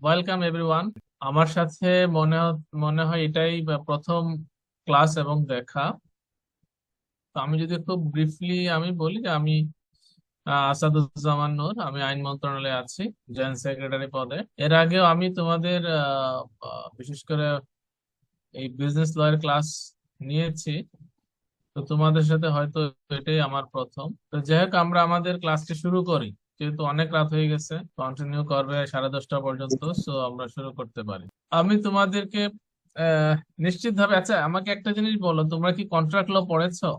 Welcome everyone. আমার সাথে মনে হয় এটাই প্রথম ক্লাস এবং দেখা। তো আমি যদি খুব ব্রিফলি আমি বলি যে আমি আসাদুজ্জামান নূর, আমি আইন মন্ত্রণালয়ে আছি জয়েন্ট সেক্রেটারি পদে। এর আগেও আমি তোমাদের বিশেষ করে এই বিজনেস লয়ের ক্লাস নিয়েছি। তো তোমাদের সাথে হয়তো এটাই আমার প্রথম। তো যাই হোক, আমরা আমাদের ক্লাসটি শুরু করি, যেহেতু অনেক রাত হয়ে গেছে। কন্টিনিউ করবে 10:30 পর্যন্ত, সো আমরা শুরু করতে পারি। আমি তোমাদেরকে আহ নিশ্চিত ভাবে, আচ্ছা আমাকে একটা জিনিস বলো, তোমরা কি কন্ট্রাক্ট ল পড়েছো?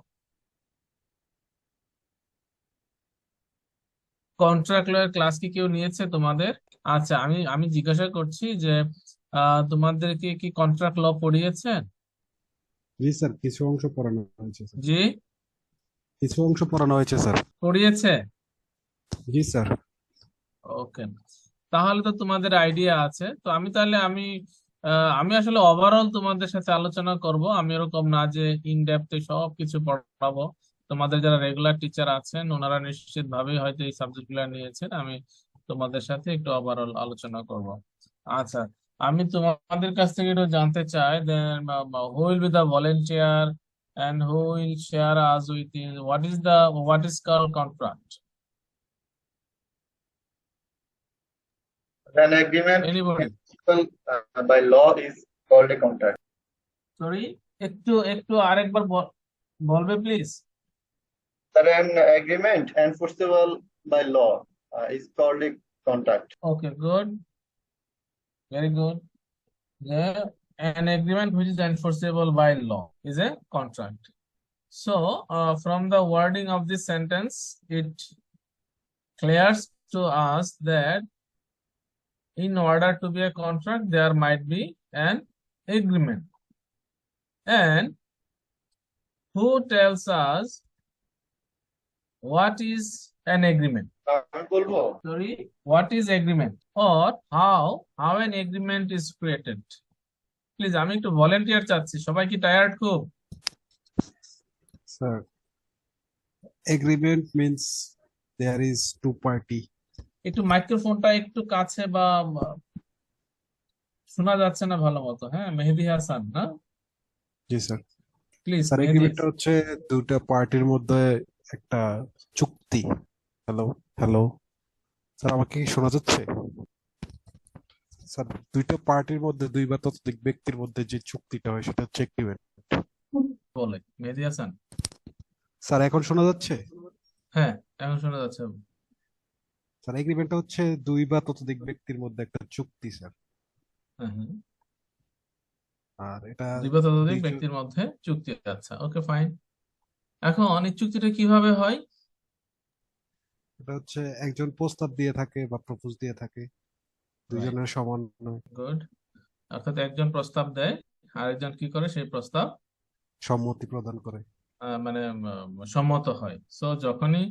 কন্ট্রাক্ট ল এর ক্লাস কি কেউ নিয়েছে তোমাদের? আচ্ছা, আমি আমি জিজ্ঞাসা করছি যে তোমাদেরকে কি কন্ট্রাক্ট ল পড়িয়েছেন? জি স্যার, কিছু অংশ পড়ানো হয়েছে স্যার। জি, কিছু অংশ পড়ানো হয়েছে স্যার। পড়িয়েছে। জি স্যার। ওকে, তাহলে তো তোমাদের আইডিয়া আছে। তো আমি তাহলে আমি আসলে ওভারঅল তোমাদের সাথে আলোচনা করব। আমি এরকম না যে ইন ডেপথে সব কিছু পড়াবো। তোমাদের যারা রেগুলার টিচার আছেন ওনারা নিশ্চিত ভাবেই হয়তো এই সাবজেক্ট গুলো নিয়েছেন। আমি তোমাদের সাথে একটু ওভারঅল আলোচনা করব। আচ্ছা, আমি তোমাদের কাছ থেকে একটু জানতে চাই, who will be the volunteer and who will share us with what is call contract? An agreement anybody? principle by law is called a contract. Sorry, একটু একটু আরেকবার বলবে please? That an agreement enforceable by law is called a contract. Okay, good, very good. Yeah, an agreement which is enforceable by law is a contract. So, from the wording of this sentence, it clears to us that in order to be a contract, there might be an agreement. And who tells us what is an agreement? আমি বলবো Sorry, what is agreement, or how an agreement is created? Please, আমি একটু volunteer চাচ্ছি। সবাই কি tired খুব? Sir, agreement means there is two party. একটু মাইক্রোফোনটা একটু কাছে বা শোনা যাচ্ছে না ভালো মতো। হ্যাঁ, মেহেদি হাসান না? জি স্যার। প্লিজ স্যার, মেহেদি। এগ্রিমেন্টটা হচ্ছে দুইটা পার্টির মধ্যে একটা চুক্তি। হ্যালো, হ্যালো স্যার, আমাকে কি শোনা যাচ্ছে? স্যার, দুইটা পার্টির মধ্যে দুই বা ততোধিক ব্যক্তির মধ্যে যে চুক্তিটা হয় সেটা হচ্ছে এগ্রিমেন্ট। বলে মেহেদি হাসান। স্যার, এখন শোনা যাচ্ছে? হ্যাঁ, এখন শোনা যাচ্ছে। স্যার, এগ্রিমেন্টটা হচ্ছে দুই বা ততোধিক ব্যক্তির মধ্যে একটা চুক্তি স্যার। হ্যাঁ হ্যাঁ, আর এটা দুই বা ততোধিক দুইজন, ব্যক্তির মধ্যে চুক্তি। আচ্ছা, ওকে ফাইন। এখন এই চুক্তিটা কিভাবে হয়? এটা হচ্ছে একজন প্রস্তাব দিয়ে থাকে বা প্রপোজ দিয়ে থাকে, রাইট, দুইজনের সমন্বয়, গুড। অর্থাৎ একজন প্রস্তাব দেয়, আরেকজন কি করে সেই প্রস্তাব সম্মতি প্রদান করে। মানে সম্মত হয়। সো যখনই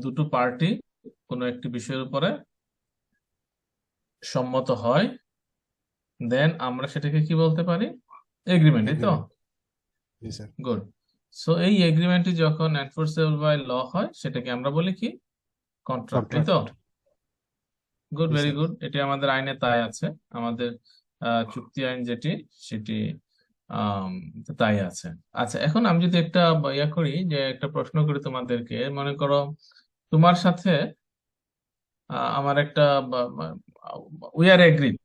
দুটো পার্টি কোনো একটি বিষয়ের উপরে সম্মত হয়, দেন আমরা সেটাকে কি বলতে পারি? এগ্রিমেন্ট, এই তো। এগ্রিমেন্ট। জি স্যার। গুড। সো এই এগ্রিমেন্টটি যখন এনফোর্সেবল বাই ল হয়, সেটাকে আমরা বলি কি? কন্ট্রাক্ট, এই তো। কন্ট্রাক্ট। গুড, জি ভেরি স্যার। গুড। এটি আমাদের আইনে তাই আছে। আমাদের চুক্তি আইন যেটি, সেটি আম, তাই আছে। আচ্ছা, এখন আমি যদি একটা ইয়া করি, যে একটা প্রশ্ন করি তোমাদেরকে। মনে করো তোমার সাথে আমার একটা we are agreed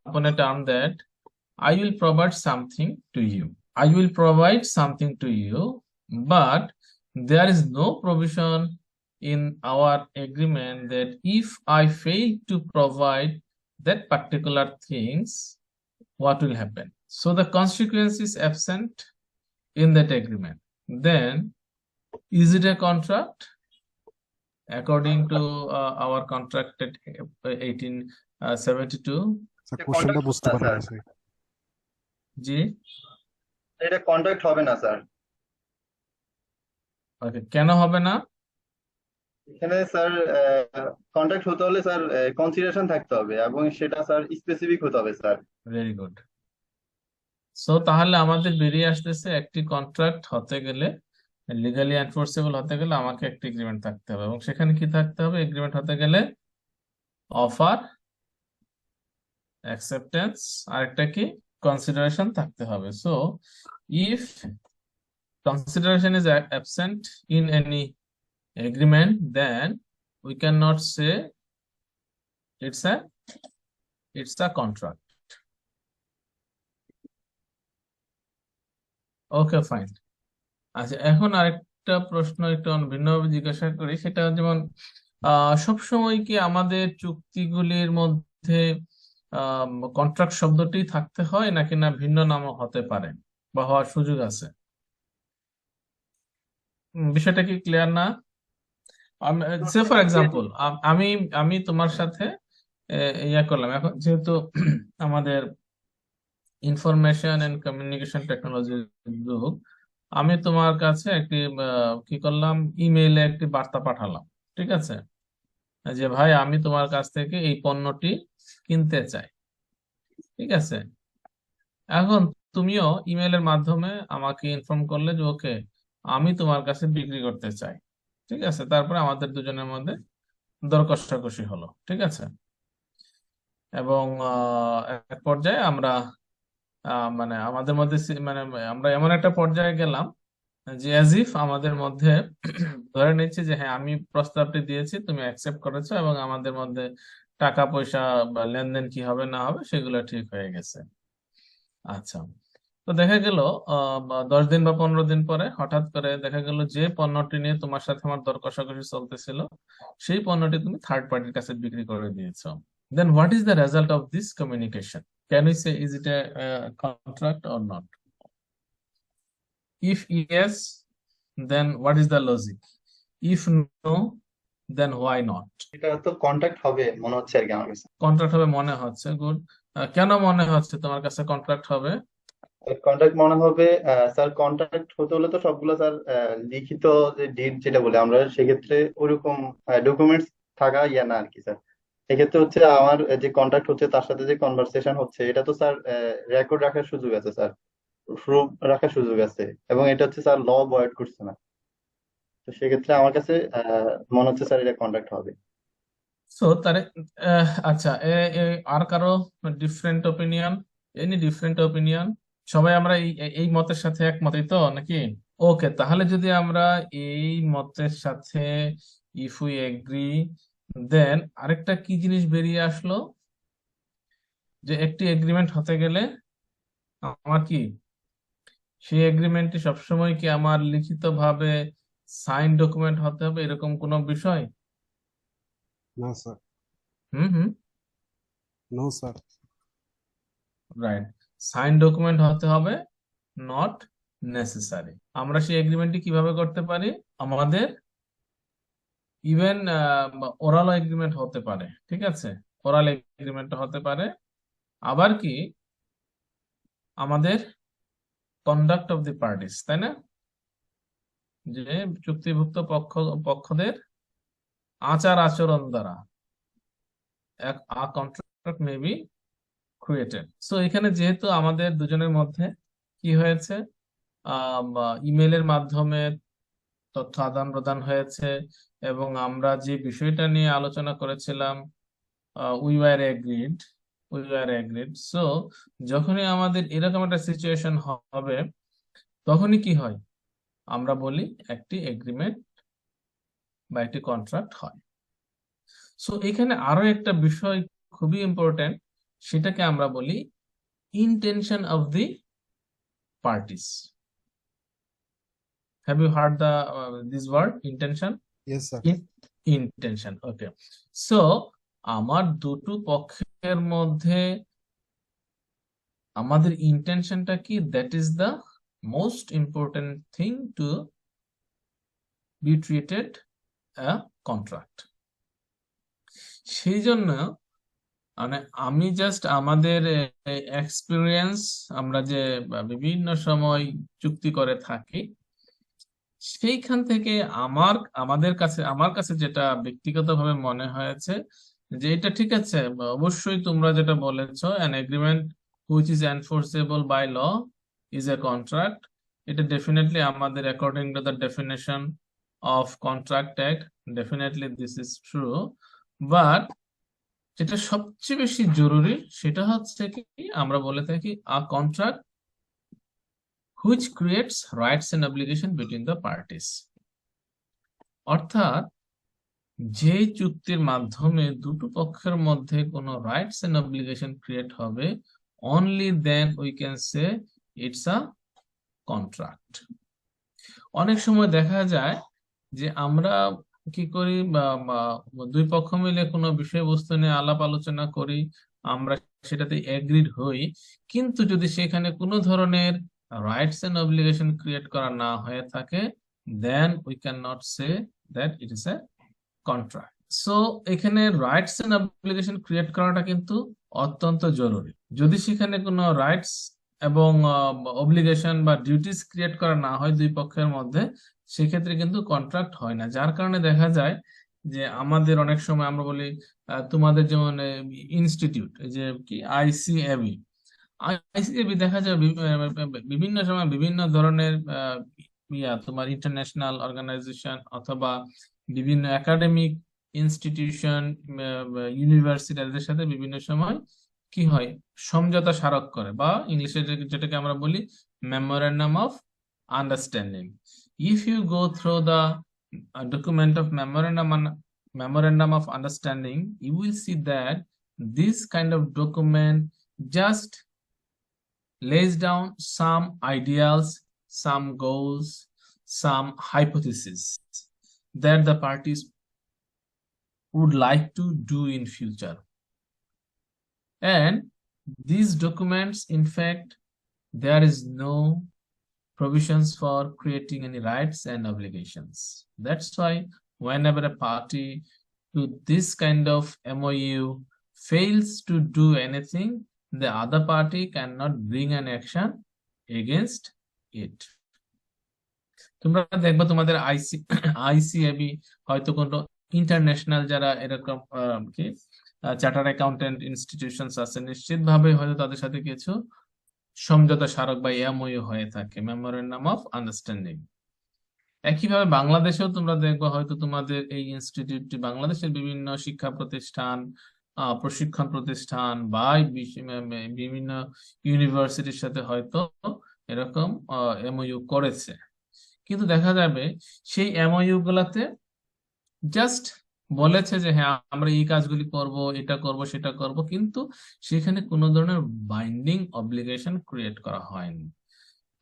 upon a term that I will provide something to you. I will provide something to you, but there is no provision in our agreement that if I fail to provide that particular things, what will happen? So the consequence is absent in that agreement. Then, is it a contract? According to our contract at 1872? Sir, এটা কোশ্চেনটা contract বুঝতে না পারি sir, নাই sir. জি। এটা contract হবে না sir. ওকে, কেন হবে না? এখানে স্যার কন্ট্রাক্ট হতে হলে স্যার কনসিডারেশন থাকতে হবে এবং সেটা স্যার স্পেসিফিক হতে হবে স্যার। Very good. সো তাহলে আমাদের বেরিয়ে আসতেছে, একটি কন্ট্রাক্ট হতে গেলে, লিগালি এনফোর্সেবল হতে গেলে আমাকে একটি এগ্রিমেন্ট থাকতে হবে, এবং সেখানে কি থাকতে হবে এগ্রিমেন্ট হতে গেলে? অফার, অ্যাকসেপ্টেন্স, আরেকটা কি কনসিডারেশন থাকতে হবে। So if consideration is absent in any agreement, then we cannot say it's a contract. Okay, fine. আচ্ছা, এখন আরেকটা প্রশ্ন একটু ভিন্নভাবে জিজ্ঞাসা করি, সেটা যেমন সবসময় কি আমাদের চুক্তিগুলির মধ্যে কন্ট্রাক্ট শব্দটি থাকতে হয় নাকি না ভিন্ন নামও হতে পারে বা হওয়ার সুযোগ আছে? বিষয়টা কি ক্লিয়ার না? সে ফর এক্সাম্পল আমি আমি তোমার সাথে ইয়া করলাম, এখন যেহেতু আমাদের ইনফরমেশন এন্ড কমিউনিকেশন টেকনোলজির যুগ, আমি তোমার কাছে একটি কি করলাম, ইমেইলে একটি বার্তা পাঠালাম, ঠিক আছে, যে ভাই আমি তোমার কাছ থেকে এই পণ্যটি কিনতে চাই, ঠিক আছে। এখন তুমিও ইমেইলের মাধ্যমে আমাকে ইনফর্ম করলে যে ওকে আমি তোমার কাছে বিক্রি করতে চাই, ঠিক আছে। তারপরে আমাদের দুজনের মধ্যে দর কষাকষি হলো, ঠিক আছে। এবং এক পর্যায়ে আমরা মানে আমাদের মধ্যে মানে আমরা এমন একটা পর্যায়ে গেলাম যে অ্যাজ ইফ আমাদের মধ্যে ধরে নিচ্ছি যে হ্যাঁ আমি প্রস্তাবটি দিয়েছি, তুমি অ্যাকসেপ্ট করেছো, এবং আমাদের মধ্যে টাকা পয়সা বা লেনদেন কি হবে না হবে সেগুলো ঠিক হয়ে গেছে। আচ্ছা, তো দেখা গেল 10 দিন বা 15 দিন পরে হঠাৎ করে দেখা গেল যে পণ্যটি নিয়ে তোমার সাথে আমার দর কষাকষি চলতেছিল সেই পণ্যটি তুমি থার্ড পার্টির কাছে বিক্রি করে দিয়েছো। Then what is the result of this communication? Can we say is it a contract or not? If yes, then what is the logic? If no, then why not? এটা তো কন্ট্যাক্ট হবে মনে হচ্ছে আর কি আমার কাছে। কন্ট্রাক্ট হবে মনে হচ্ছে, গুড। কেন মনে হচ্ছে তোমার কাছে কন্ট্রাক্ট হবে? কন্ট্রাক্ট মনে হবে স্যার, কন্ট্রাক্ট হতে হলে তো সবগুলো স্যার লিখিত যে ডিড যেটা বলে আমরা, সেক্ষেত্রে ওরকম ডকুমেন্টস থাকা ইয়া না আর কি স্যার। এক্ষেত্রে হচ্ছে আমার যে কন্ট্রাক্ট হচ্ছে তার সাথে যে কনভারসেশন হচ্ছে এটা তো স্যার রেকর্ড রাখার সুযোগ আছে স্যার, প্রুফ রাখার সুযোগ আছে, এবং এটা হচ্ছে স্যার ল ভয়েড করছে না। তো সেক্ষেত্রে আমার কাছে মনে হচ্ছে স্যার এটা কন্ট্রাক্ট হবে। সো তারে আচ্ছা, আর কারো different opinion? Any different opinion? সবাই আমরা এই মতের সাথে একমতই তো নাকি? ওকে, তাহলে যদি আমরা এই মতের সাথে ইফ উই এগ্রি, দেন আরেকটা কি জিনিস বেরিয়ে আসলো, যে একটি এগ্রিমেন্ট হতে গেলে আমার কি সেই এগ্রিমেন্টটি সবসময় কি আমার লিখিত ভাবে সাইন ডকুমেন্ট হতে হবে এরকম কোনো বিষয়? না sir, hmm hmm, no sir. Right, sign document হতে হবে, নট নেসেসারি। আমরা সেই এগ্রিমেন্টটি কিভাবে করতে পারি? আমাদের ইভেন ওরাল এগ্রিমেন্ট হতে পারে, ঠিক আছে, ওরাল এগ্রিমেন্ট হতে পারে। আবার কি আমাদের কন্ডাক্ট অফ দি পার্টিস, তাই না, যে চুক্তিভুক্ত পক্ষদের আচার আচরণ দ্বারা a contract may be created. So এখানে যেহেতু আমাদের দুজনের মধ্যে কি হয়েছে, ইমেলের মাধ্যমে তথ্য আদান প্রদান হয়েছে, এবং আমরা যে বিষয়টা নিয়ে আলোচনা করেছিলাম উই ওয়ার এগ্রিড। সো যখনই আমাদের এরকম একটা সিচুয়েশন হবে তখনই কি হয়, আমরা বলি একটি এগ্রিমেন্ট বা একটি কন্ট্রাক্ট হয়। সো এখানে আরো একটা বিষয় খুবই ইম্পর্টেন্ট, সেটাকে আমরা বলি intention of the parties. Have you heard this word intention? Yes sir. Intention, okay. So আমার দুটো পক্ষের মধ্যে আমাদের ইন্টেনশনটা কি, that is the most important thing to be treated a contract. সেই জন্য মানে আমি জাস্ট আমাদের এক্সপিরিয়েন্স, আমরা যে বিভিন্ন সময় চুক্তি করে থাকি সেইখান থেকে আমার কাছে যেটা ব্যক্তিগতভাবে মনে হয়েছে যে এটা ঠিক আছে। অবশ্যই তোমরা যেটা বলেছো, an agreement which is enforceable by law is a contract, এটা ডেফিনেটলি আমাদের according to the definition of contract act, definitely this is true, but যেটা সবচেয়ে বেশি জরুরি সেটা হচ্ছে কি আমরা বলে থাকি a contract which creates rights and obligation between the parties. অর্থাৎ যে চুক্তির মাধ্যমে দুটো পক্ষের মধ্যে কোনো রাইটস এন্ড অব্লিগেশন ক্রিয়েট হবে, only then we can say it's a contract. অনেক সময় দেখা যায় যে আমরা কি করি, দুই পক্ষ মিলে কোনো বিষয়বস্তু নিয়ে আলাপ আলোচনা করি, আমরা সেটাতে এগ্রিড হই, কিন্তু যদি সেখানে কোনো ধরনের রাইটস এন্ড অব্লিগেশন ক্রিয়েট করা না হয়ে থাকে, then we can not say that it is a contract. So এখানে রাইটস এন্ড অব্লিগেশন ক্রিয়েট করাটা কিন্তু অত্যন্ত জরুরি। যদি সেখানে কোনো রাইটস এবং অব্লিগেশন বা ডিউটিস ক্রিয়েট করা না হয় দুই পক্ষের মধ্যে, সেক্ষেত্রে কিন্তু কন্ট্রাক্ট হয় না। যার কারণে দেখা যায় যে আমাদের অনেক সময় আমরা বলি তোমাদের যেমন ইনস্টিটিউট, যে কি আইসিএবি, আইসিএবি দেখা যায় বিভিন্ন সময় বিভিন্ন ধরনের তোমার ইন্টারন্যাশনাল অর্গানাইজেশন অথবা বিভিন্ন একাডেমিক ইনস্টিটিউশন, ইউনিভার্সিটি, এদের সাথে বিভিন্ন সময় কি হয়, সমঝোতা স্মারক করে, বা ইংলিশে যেটাকে আমরা বলি memorandum of understanding. If you go through the document of memorandum of understanding, you will see that this kind of document just lays down some ideals, some goals, some hypotheses that the parties would like to do in future. And these documents, in fact, there is no provisions for creating any rights and obligations. That's why whenever a party to this kind of MOU fails to do anything, the other party cannot bring an action against it. তোমরা দেখবা তোমাদের ICAB হয়তো কোনো international যারা এরকম কি chartered accountant institutions আছে, নিশ্চিতভাবে হয়তো তাদের সাথে কিছু সমঝোতা স্মারক বা এমওইউ হয়ে থাকে, মেমোরেন্ডাম অফ আন্ডারস্ট্যান্ডিং। একইভাবে বাংলাদেশেও তোমরা দেখবা হয়তো তোমাদের এই ইনস্টিটিউটটি বাংলাদেশের বিভিন্ন শিক্ষা প্রতিষ্ঠান, প্রশিক্ষণ প্রতিষ্ঠান বা বিভিন্ন ইউনিভার্সিটির সাথে হয়তো এরকম এমওইউ করেছে, কিন্তু দেখা যাবে সেই এমওইউ গুলাতে জাস্ট বলেছে যে হ্যাঁ আমরা এই কাজগুলি করব, এটা করব, সেটা করব, কিন্তু সেখানে কোনো ধরনের বাইন্ডিং অব্লিগেশন ক্রিয়েট করা হয়নি।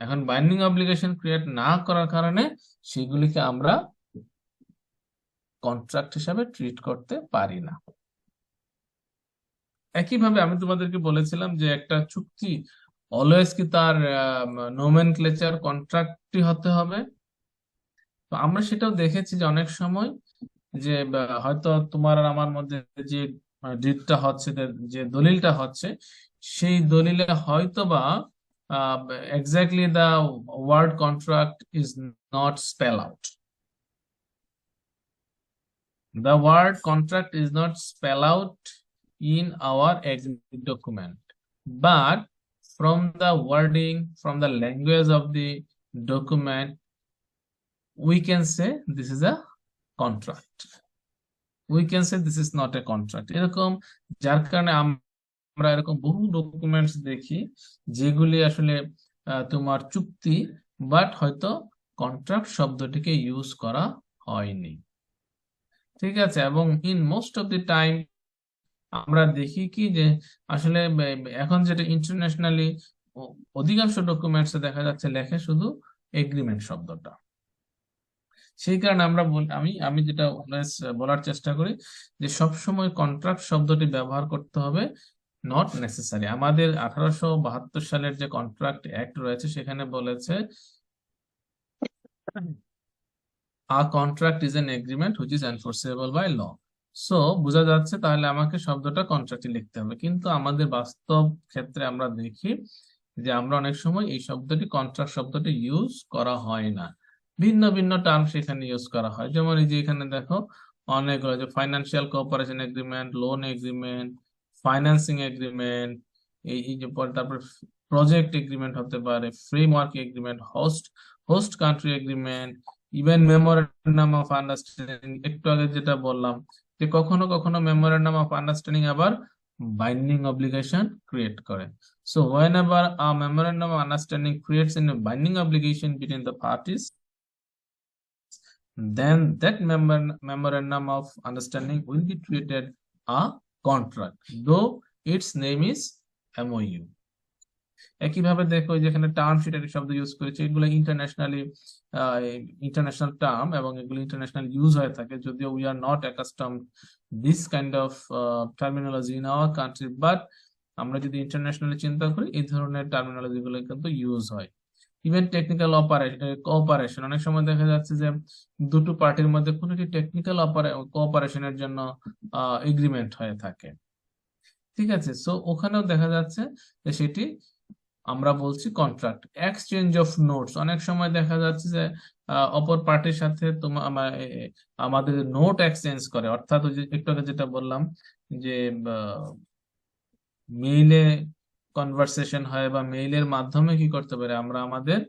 এখন বাইন্ডিং অব্লিগেশন ক্রিয়েট না করার কারণে সেগুলিকে আমরা কন্ট্রাক্ট হিসাবে ট্রিট করতে পারি না। একইভাবে আমি তোমাদেরকে বলেছিলাম যে একটা চুক্তি অলওয়েজ কি তার নোমেনক্লেচার কন্ট্রাক্টই হতে হবে। তো আমরা সেটাও দেখেছি যে অনেক সময় যে হয়তো তোমার আর আমার মধ্যে যে ডিডটা হচ্ছে, যে দলিলটা হচ্ছে, সেই দলিলে হয়তো বা exactly the word contract is not spell out, the word contract is not spelled out in our exhibit document, but from the wording, from the language of the document, we can say this is a contract, we can say this is not a contract। এরকম যার কারণে আমরা এরকম বহু documents দেখি যেগুলি আসলে তোমার চুক্তি, বাট হয়তো কন্ট্রাক্ট শব্দটিকে ইউজ করা হয়নি, ঠিক আছে। এবং in most of the time আমরা দেখি কি যে আসলে এখন যেটা ইন্টারন্যাশনালি অধিকাংশ ডকুমেন্টসে দেখা যাচ্ছে লেখে শুধু এগ্রিমেন্ট শব্দটা। সেই কারণে আমরা আমি যেটা বলার চেষ্টা করি যে সবসময় কন্ট্রাক্ট শব্দটি ব্যবহার করতে হবে, নট নেসেসারি। আমাদের 1872 সালের যে কন্ট্রাক্ট অ্যাক্ট রয়েছে সেখানে বলেছে a contract is an agreement which is enforceable by law. So বোঝা যাচ্ছে তাহলে আমাকে শব্দটা কন্ট্রাক্টে লিখতে হবে, কিন্তু আমাদের বাস্তব ক্ষেত্রে আমরা দেখি যে আমরা অনেক সময় এই শব্দটি কন্ট্রাক্ট শব্দটি ইউজ করা হয় না, ভিন্ন ভিন্ন টার্ম সেখানে ইউজ করা হয়। যেমন এই যে এখানে দেখো অনেকগুলো, যে financial cooperation agreement, loan agreement, financing agreement, এই যে তারপর প্রজেক্ট এগ্রিমেন্ট হতে পারে, framework agreement, host country agreement, even memorandum of understanding, একটু আগে যেটা বললাম যে কখনো কখনো মেমোরেন্ডাম অফ আন্ডারস্ট্যান্ডিং আবার বাইন্ডিং অব্লিগেশন ক্রিয়েট করে। So whenever a memorandum of understanding creates a binding obligation between the parties, then that memorandum of understanding will be treated a contract, though its name is MOU. একইভাবে দেখো যেখানে term sheet একটা শব্দ use করেছে, এগুলো international term এবং এগুলো international use হয়ে থাকে, যদিও we are not accustom this kind of terminology in our country, but আমরা যদি ইন্টারন্যাশনালি চিন্তা করি এই ধরনের টার্মিনোলজি গুলো কিন্তু ইউজ হয়। ইভেন টেকনিক্যাল কোঅপারেশন, অনেক সময় দেখা যাচ্ছে যে দুটো পার্টির মধ্যে কোনো একটি টেকনিক্যাল কোঅপারেশনের জন্য এগ্রিমেন্ট হয়ে থাকে, ঠিক আছে। সো ওখানেও দেখা যাচ্ছে যে সেটি আমরা বলছি কন্ট্রাক্ট। এক্সচেঞ্জ অফ নোটস, অনেক সময় দেখা যাচ্ছে যে অপর পার্টির সাথে আমাদের নোট এক্সচেঞ্জ করে, অর্থাৎ ওই যে একটু আগে যেটা বললাম যে মেইলে কনভারসেশন হয় বা মেইলের মাধ্যমে কি করতে পারে, আমরা আমাদের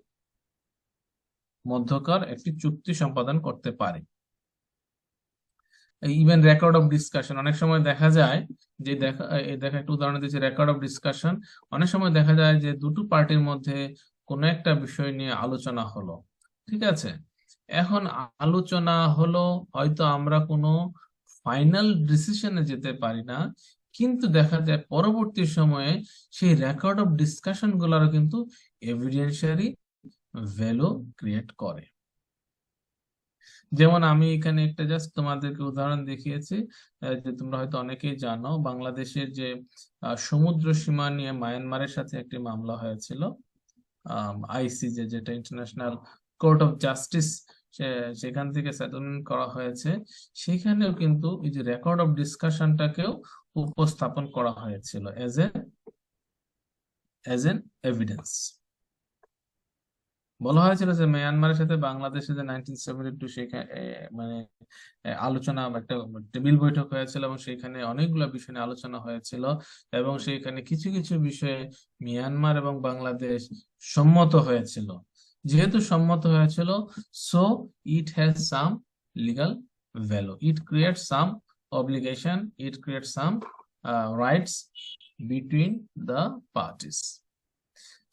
মধ্যকার একটি চুক্তি সম্পাদন করতে পারি। ইভেন রেকর্ড অফ ডিসকাশন, অনেক সময় দেখা যায় যে দেখা একটা উদাহরণ দিচ্ছি, রেকর্ড অফ ডিসকাশন, অনেক সময় দেখা যায় যে দুটো পার্টির মধ্যে কোনো একটা বিষয় নিয়ে আলোচনা হলো, ঠিক আছে। এখন আলোচনা হলো, হয়তো আমরা কোনো ফাইনাল ডিসিশনে যেতে পারি না, কিন্তু দেখা যায় পরবর্তী সময়ে সেই রেকর্ড অফ ডিসকাশন গুলারও কিন্তু এভিডেন্সিয়ারি ভ্যালু ক্রিয়েট করে। যেমন আমি এখানে একটা জাস্ট তোমাদেরকে উদাহরণ দেখিয়েছি, যে তোমরা হয়তো অনেকেই জানো বাংলাদেশের যে সমুদ্র সীমা নিয়ে মায়ানমারের সাথে একটি মামলা হয়েছিল, আইসিজে, যেটা ইন্টারন্যাশনাল কোর্ট অফ জাস্টিস, সেখান থেকে সেটেলমেন্ট করা হয়েছে। সেখানেও কিন্তু এই যে রেকর্ড অফ ডিসকাশনটাকেও উপস্থাপন করা হয়েছিল এজ এন এভিডেন্স। বলা হয়েছিল যে মিয়ানমারের সাথে বাংলাদেশে যে 1972 সেখানে মানে আলোচনা, একটা টেবিল বৈঠক হয়েছিল এবং সেখানে অনেকগুলো বিষয় নিয়ে আলোচনা হয়েছিল, এবং সেখানে কিছু কিছু বিষয়ে মিয়ানমার এবং বাংলাদেশ সম্মত হয়েছিল। যেহেতু সম্মত হয়েছিল, so it has some legal value, it create some obligation, it create some rights between the parties.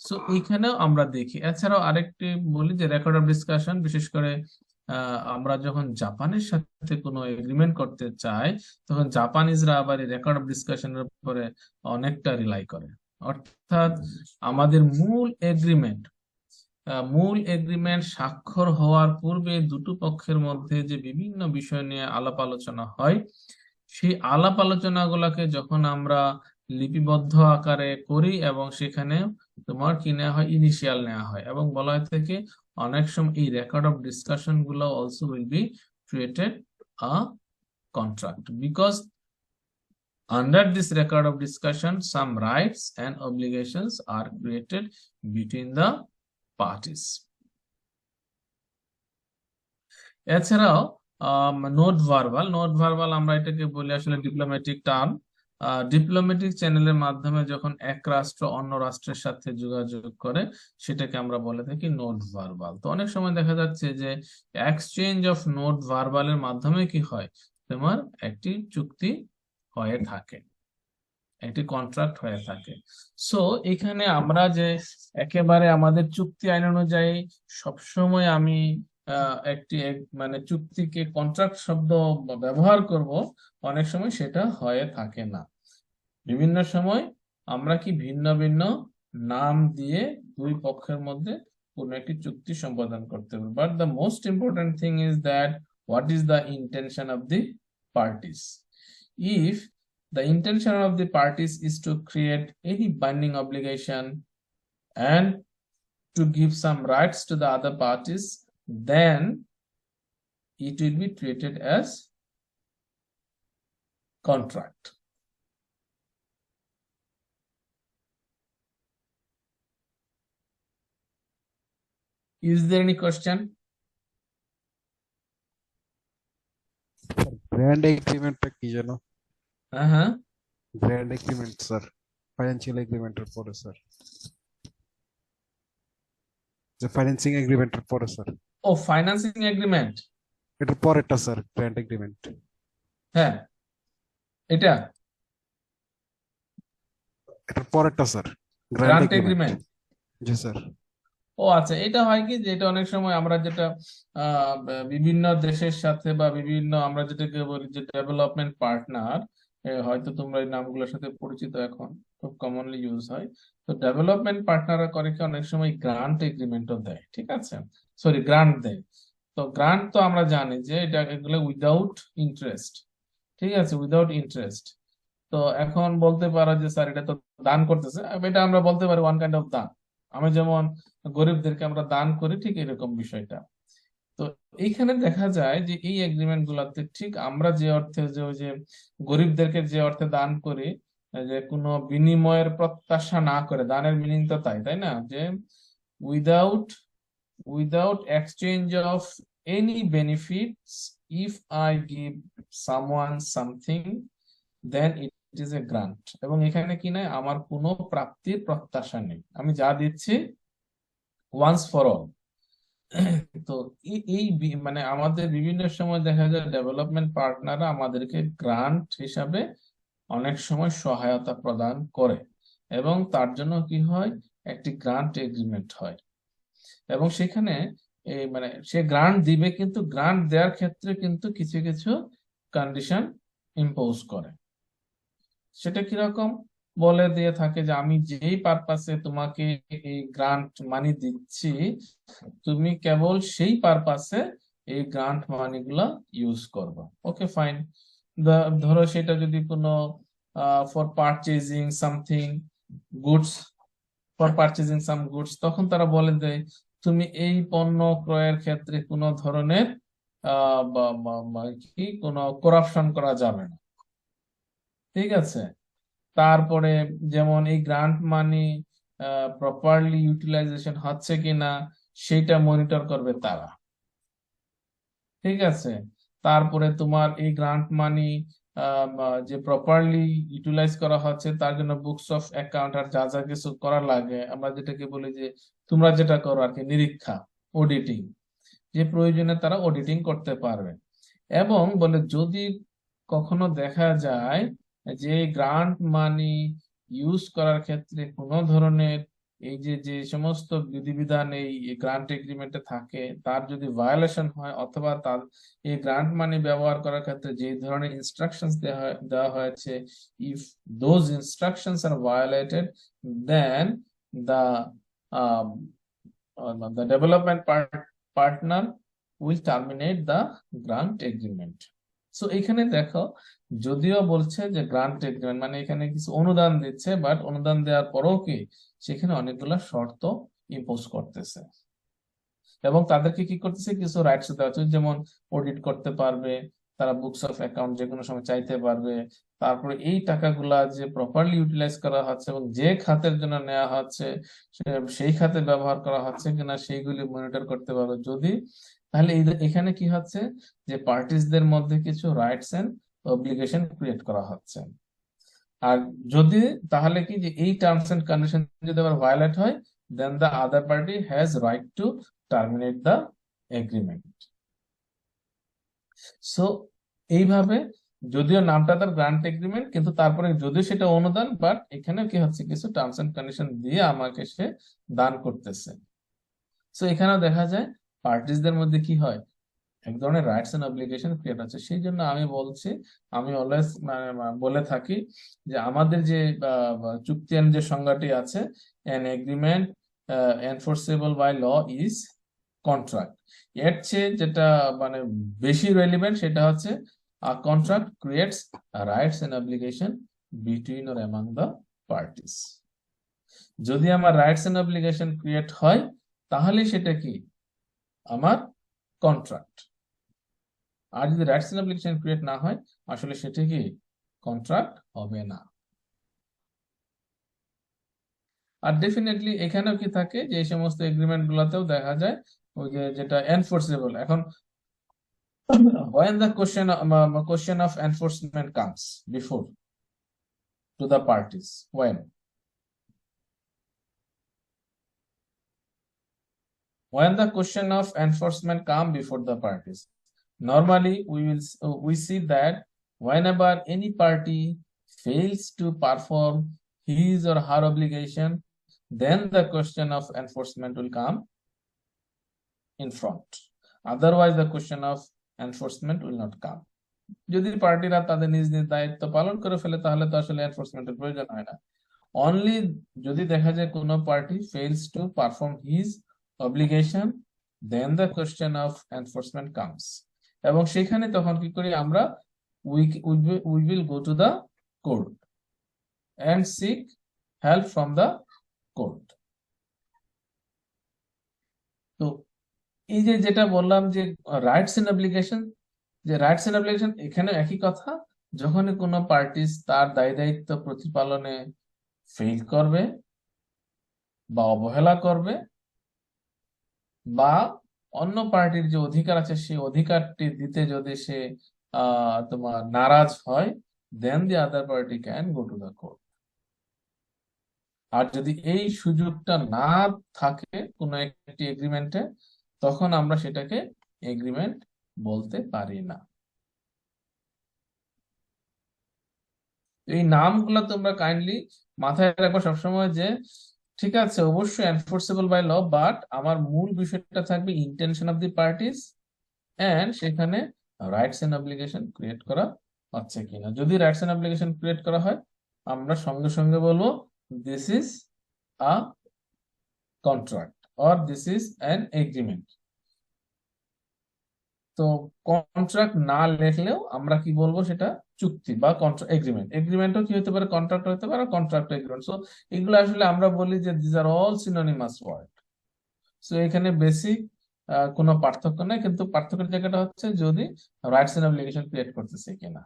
So এইখানেও আমরা দেখি। এছাড়াও আরেকটি বলি যে রেকর্ড অফ ডিসকাশন, বিশেষ করে আমরা যখন জাপানের সাথে কোনো এগ্রিমেন্ট করতে চাই, তখন জাপানিজরা আবার এই রেকর্ড অফ ডিসকাশনের উপরে অনেকটা রিলাই করে। অর্থাৎ আমাদের মূল এগ্রিমেন্ট স্বাক্ষর হওয়ার পূর্বে দুটো পক্ষের মধ্যে যে বিভিন্ন বিষয় নিয়ে আলাপ আলোচনা হয়, সেই আলাপ আলোচনাগুলোকে যখন আমরা লিপিবদ্ধ আকারে করি এবং সেখানে তোমার কি নেওয়া হয়, ইনিশিয়াল নেওয়া হয়, এবং বলা হয় থেকে অনেক সময় এই রেকর্ড অফ ডিসকাশন গুলো also will be created a contract, because under this record of discussion some rights and obligations are created between the parties. এছাড়াও নোট ভার্বাল আমরা এটাকে বলি আসলে ডিপ্লোম্যাটিক টার্ম। ডিপ্লোম্যাটিক চ্যানেলের মাধ্যমে যখন এক রাষ্ট্র অন্য রাষ্ট্রের সাথে যোগাযোগ করে, সেটাকে আমরা বলে থাকি নোট ভার্বাল। তো অনেক সময় দেখা যাচ্ছে যে এক্সচেঞ্জ অফ নোট ভার্বালের মাধ্যমে কি হয়, তোমার একটি চুক্তি হয়ে থাকে, একটি কন্ট্রাক্ট হয়ে থাকে। সো এখানে আমরা যে একেবারে আমাদের চুক্তি আইন অনুযায়ী সবসময় আমি মানে চুক্তিকে কন্ট্রাক্ট শব্দ ব্যবহার করব, অনেক সময় সেটা হয়ে থাকে না। বিভিন্ন সময় আমরা কি ভিন্ন ভিন্ন নাম দিয়ে দুই পক্ষের মধ্যে কোনো একটি চুক্তি সম্পাদন করতে পারি। But the most important thing is that what is the intention of the parties. If the intention of the parties is to create any binding obligation and to give some rights to the other parties, then it will be treated as contract. Is there any question? Grand এগ্রিমেন্টটা কি জানো? হ্যাঁ, grand agreement sir, financial এগ্রিমেন্টের পরে sir, যে financing এগ্রিমেন্টের পরে sir, ও financing agreement, এটা পরেরটা স্যার, গ্র্যান্ড এগ্রিমেন্ট। হ্যাঁ এটা এটার পরেরটা sir, grand grant agreement. Agreement. জি স্যার। ও আচ্ছা, এটা হয় কি যে এটা অনেক সময় আমরা যেটা বিভিন্ন দেশের সাথে বা বিভিন্ন আমরা যেটাকে বলি যে ডেভেলপমেন্ট পার্টনার, হয়তো তোমরা এই নামগুলোর সাথে পরিচিত, এখন খুব কমনলি ইউজ হয়। তো ডেভেলপমেন্ট পার্টনাররা করে কি অনেক সময় গ্রান্ট এগ্রিমেন্টও দেয়, ঠিক আছে, সরি গ্রান্ট দেয়। তো গ্রান্ট তো আমরা জানি যে এটা এগুলো উইদাউট ইন্টারেস্ট, ঠিক আছে, উইদাউট ইন্টারেস্ট। তো এখন বলতে পারো যে স্যার এটা তো দান করতেছে, এটা আমরা বলতে পারি ওয়ান কাইন্ড অফ দান। আমি যেমন গরিবদেরকে আমরা দান করি, ঠিক এরকম বিষয়টা। তো এইখানে দেখা যায় যে এই এগ্রিমেন্ট গুলাতে ঠিক আমরা যে অর্থে যে ওই যে গরিবদেরকে যে অর্থে দান করি, যে কোনো বিনিময়ের প্রত্যাশা না করে, দানের মিনিং তো তাই, তাই না, যে without without exchange of any benefits, if I give someone something then it is a grant. এবং এখানে কি নাই, আমার কোনো প্রাপ্তির প্রত্যাশা নেই, আমি যা দিচ্ছি ওয়ান্স ফর অল। তো মানে আমাদের বিভিন্ন সময় দেখা যায় ডেভেলপমেন্ট পার্টনাররা আমাদেরকে গ্রান্ট হিসাবে অনেক সময় সহায়তা প্রদান করে, এবং তার জন্য কি হয়, একটি গ্রান্ট এগ্রিমেন্ট হয়। এবং সেখানে এই মানে সে গ্রান্ট দিবে, কিন্তু গ্রান্ট দেওয়ার ক্ষেত্রে কিন্তু কিছু কিছু কন্ডিশন ইম্পোজ করে। সেটা কিরকম, বলে দিয়ে থাকে যে আমি যেই পারপাসে তোমাকে এই গ্রান্ট মানি দিচ্ছি, তুমি কেবল সেই পারপাসে এই গ্রান্ট মানি গুলা ইউজ করবে। Okay fine. ধরো সেটা যদি কোনো for purchasing something goods, for purchasing some goods, তখন তারা বলে দেয় তুমি এই পণ্য ক্রয়ের ক্ষেত্রে কোনো ধরনের কি কোনো করাপশন করা যাবে না, ঠিক আছে। তারপরে যেমন এই গ্রান্ট মানি প্রপারলি ইউটিলাইজেশন হচ্ছে কিনা সেটা মনিটর করবে তারা, ঠিক আছে। তারপরে তোমার এই গ্রান্ট মানি যে প্রপারলি ইউটিলাইজ করা হচ্ছে তার জন্য বুকস অফ অ্যাকাউন্ট আর যা যা কিছু করা লাগে, আমরা যেটাকে বলি যে তোমরা যেটা করো আর কি, নিরীক্ষা, অডিটিং, যে প্রয়োজনে তারা অডিটিং করতে পারবে। এবং বলে যদি কখনো দেখা যায় যে গ্রান্ট মানি ইউজ করার ক্ষেত্রে কোনো ধরনের এই যে যে সমস্ত বিধিবিধান এই গ্রান্ট এগ্রিমেন্টে থাকে তার যদি ভায়োলেশন হয়, অথবা তার এই গ্রান্ট মানি ব্যবহার করার ক্ষেত্রে যে ধরনের ইনস্ট্রাকশনস দেওয়া হয়েছে, if those instructions are violated, then the the development partner will terminate the grant agreement. So এখানে দেখো, যদিও বলছে যে গ্রান্ট এগ্রিমেন্ট মানে এখানে কিছু অনুদান দিচ্ছে, বাট অনুদান দেওয়ার পরেও কি সেখানে অনেকগুলো শর্ত ইম্পোজ করতেছে, এবং তাদেরকে কি করতেছে, কিছু রাইটস দেওয়া হচ্ছে, যেমন অডিট করতে পারবে, তারা বুকস অফ অ্যাকাউন্ট যে কোনো সময় চাইতে পারবে, তারপরে এই টাকাগুলা যে প্রপারলি ইউটিলাইজ করা হচ্ছে এবং যে খাতের জন্য নেওয়া হচ্ছে সেই খাতে ব্যবহার করা হচ্ছে কিনা সেইগুলি মনিটর করতে পারবে। যদি তাহলে এখানে কি হচ্ছে, যে পার্টিসদের মধ্যে কিছু রাইটস এন্ড অব্লিগেশন ক্রিয়েট করা হচ্ছে। আর যদি তাহলে কি যে এই টার্মস এন্ড কন্ডিশন যদি আবার ভায়োলেট হয়, then the other party has right to terminate the agreement. So এইভাবে, যদিও নামটা তার গ্রান্ট এগ্রিমেন্ট, কিন্তু তারপরে যদিও সেটা অনুদান, বাট এখানে কি হচ্ছে, কিছু টার্মস এন্ড কন্ডিশন দিয়ে আমাকে সে দান করতেছে। সো এখানেও দেখা যায় পার্টিসদের মধ্যে কি হয়, এক ধরনের রাইটস এন্ড অব্লিগেশন ক্রিয়েট হচ্ছে। সেই জন্য আমি বলছি, আমি অলওয়েজ বলে থাকি যে আমাদের যে চুক্তি আইন যে সংজ্ঞাটি আছে, an agreement enforceable by law is contract, এর চেয়ে যেটা মানে বেশি রেলিভেন্ট সেটা হচ্ছে a contract creates rights and obligation between or among the parties। যদি আমার রাইটস এন্ড অব্লিগেশন ক্রিয়েট হয় তাহলে সেটা কি আমার কন্ট্রাক্ট, আর যদি রাইটস এন্ড অব্লিগেশন ক্রিয়েট না হয় আসলে সেটা কি কন্ট্রাক্ট হবে না। আর ডেফিনেটলি এখানেও কি থাকে, যে এই সমস্ত এগ্রিমেন্ট গুলাতেও দেখা যায় ওই যে যেটা এনফোর্সেবল। এখন when the question of enforcement comes before to the parties, when the question of enforcement come before the parties, normally we see that whenever any party fails to perform his or her obligation, then the question of enforcement will come in front. Otherwise, the question of enforcement will not come. যদি পার্টিরা তাদের নিজ নিজ দায়িত্ব পালন করে ফেলে তাহলে তো আসলে এনফোর্সমেন্টের প্রয়োজন হয় না। অনলি যদি দেখা যায় কোনো party fails to perform his obligation, then the question of enforcement comes. এবং সেখানে তখন কি করি আমরা, we will go to the court and seek help from the court. তো এই যে যেটা বললাম যে রাইটস এন্ড অব্লিগেশন, যে রাইটস এন্ড অব্লিগেশন এখানে একই কথা। যখনই কোনো পার্টি তার দায় দায়িত্ব প্রতিপালনে ফেল করবে বা অবহেলা করবে বা অন্য পার্টির যে অধিকার আছে সেই অধিকারটি দিতে যদি সে তোমার নারাজ হয়, then the other party can go to the court. আর যদি এই সুযোগটা না থাকে কোনো একটি এগ্রিমেন্টে, তখন আমরা সেটাকে এগ্রিমেন্ট বলতে পারি না। এই নামগুলো তোমরা কাইন্ডলি মাথায় রাখো সবসময়, যে ঠিক আছে অবশ্যই এনফোর্সেবল বাই ল, বাট আমার মূল বিষয়টা থাকবে intention of the parties and সেখানে রাইটস এন্ড অব্লিগেশন ক্রিয়েট করা হচ্ছে কিনা। যদি রাইটস এন্ড অব্লিগেশন ক্রিয়েট করা হয়, আমরা সঙ্গে সঙ্গে বলবো this is a contract or this is an agreement. তো কন্ট্রাক্ট না লেখলেও আমরা কি বলবো, সেটা চুক্তি বা এগ্রিমেন্ট। এগ্রিমেন্টও কি হতে পারে, কন্ট্রাক্ট হতে পারে, কন্ট্রাক্ট এগ্রিমেন্ট। সো এগুলো আসলে আমরা বলি যে this are all synonymous word. So এখানে বেসিক কোনো পার্থক্য নেই, কিন্তু পার্থক্যের জায়গাটা হচ্ছে যদি রাইটস এন্ড অব্লিগেশন ক্রিয়েট করতেছে কিনা।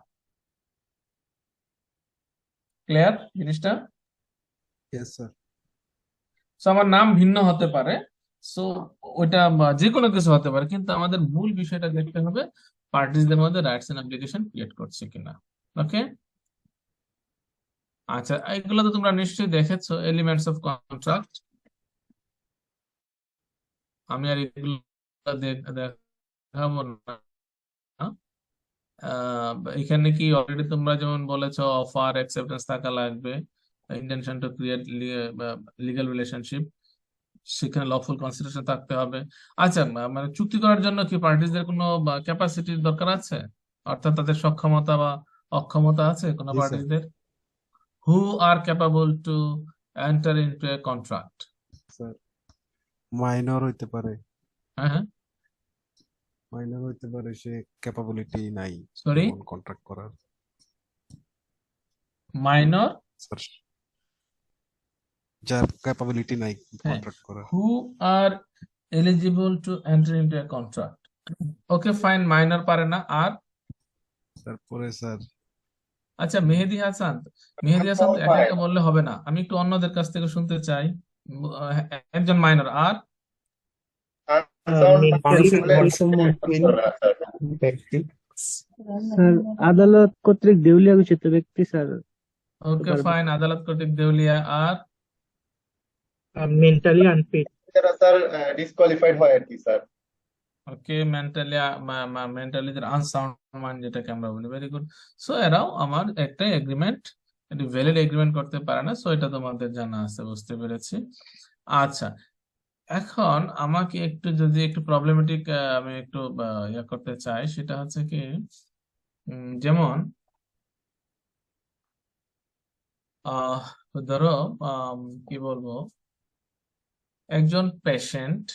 ক্লিয়ার জিনিসটা? Yes sir. সো আমার নাম ভিন্ন হতে পারে, সো ওইটা যে কোনো কিছু হতে পারে, কিন্তু আমাদের মূল বিষয়টা দেখতে হবে পার্টিসদের মধ্যে রাইটস এন্ড অব্লিগেশন ক্রিয়েট করছে কিনা। ওকে, আচ্ছা এগুলো তো তোমরা নিশ্চয়ই দেখেছো, এলিমেন্টস অফ কন্ট্রাক্ট। আমি আর এগুলো দেখাবো না। এখানে কি অলরেডি তোমরা যেমন বলেছো অফার অ্যাকসেপ্টেন্স থাকা লাগবে, intention to create legal relationship, সেখানে লফুল কনসিডারেশন থাকতে হবে। আচ্ছা মানে চুক্তি করার জন্য কি পার্টিসদের কোনো ক্যাপাসিটির দরকার আছে, অর্থাৎ তাদের সক্ষমতা বা অক্ষমতা আছে কোনো জি স্যার। পার্টিসদের? Who are capable to enter into a contract? Sir minor হইতে পারে, হ্যাঁ হ্যাঁ, মাইনর হইতে পারে, সে ক্যাপাবিলিটি নাই সরি, এমন কন্ট্রাক্ট করার। মাইনর, স্যার যার ক্যাপাবিলিটি নাই হ্যাঁ, কন্ট্রাক্ট করার। who are eligible to enter into a contract. Okay fine, minor পারে না। আর তারপরে স্যার আচ্ছা মেহেদি হাসান, মেহেদি হাসান তো একা একা বললে হবে না, আমি একটু অন্যদের কাছ থেকে শুনতে চাই। একজন মাইনর আর ব্যক্তি। স্যার আদালত কর্তৃক দেউলিয়া ঘোষিত ব্যক্তি স্যার। ওকে ফাইন, আদালত কর্তৃক দেউলিয়া। আর মেন্টালি আনফিট। যারা স্যার ডিসকোয়ালিফাইড হয় আর কি স্যার। ওকে, মেন্টালি আনসাউন্ড মাইন্ড যেটাকে আমরা বলি, ভেরি গুড। সো এরাও আমার একটা এগ্রিমেন্ট, একটি ভ্যালিড এগ্রিমেন্ট করতে পারে না। সো এটা তোমাদের জানা আছে, বুঝতে পেরেছি। আচ্ছা এখন আমাকে একটু যদি একটু প্রবলেমেটিক আমি একটু ইয়ে করতে চাই, সেটা হচ্ছে কি যেমন ধরো কি বলবো, একজন পেশেন্ট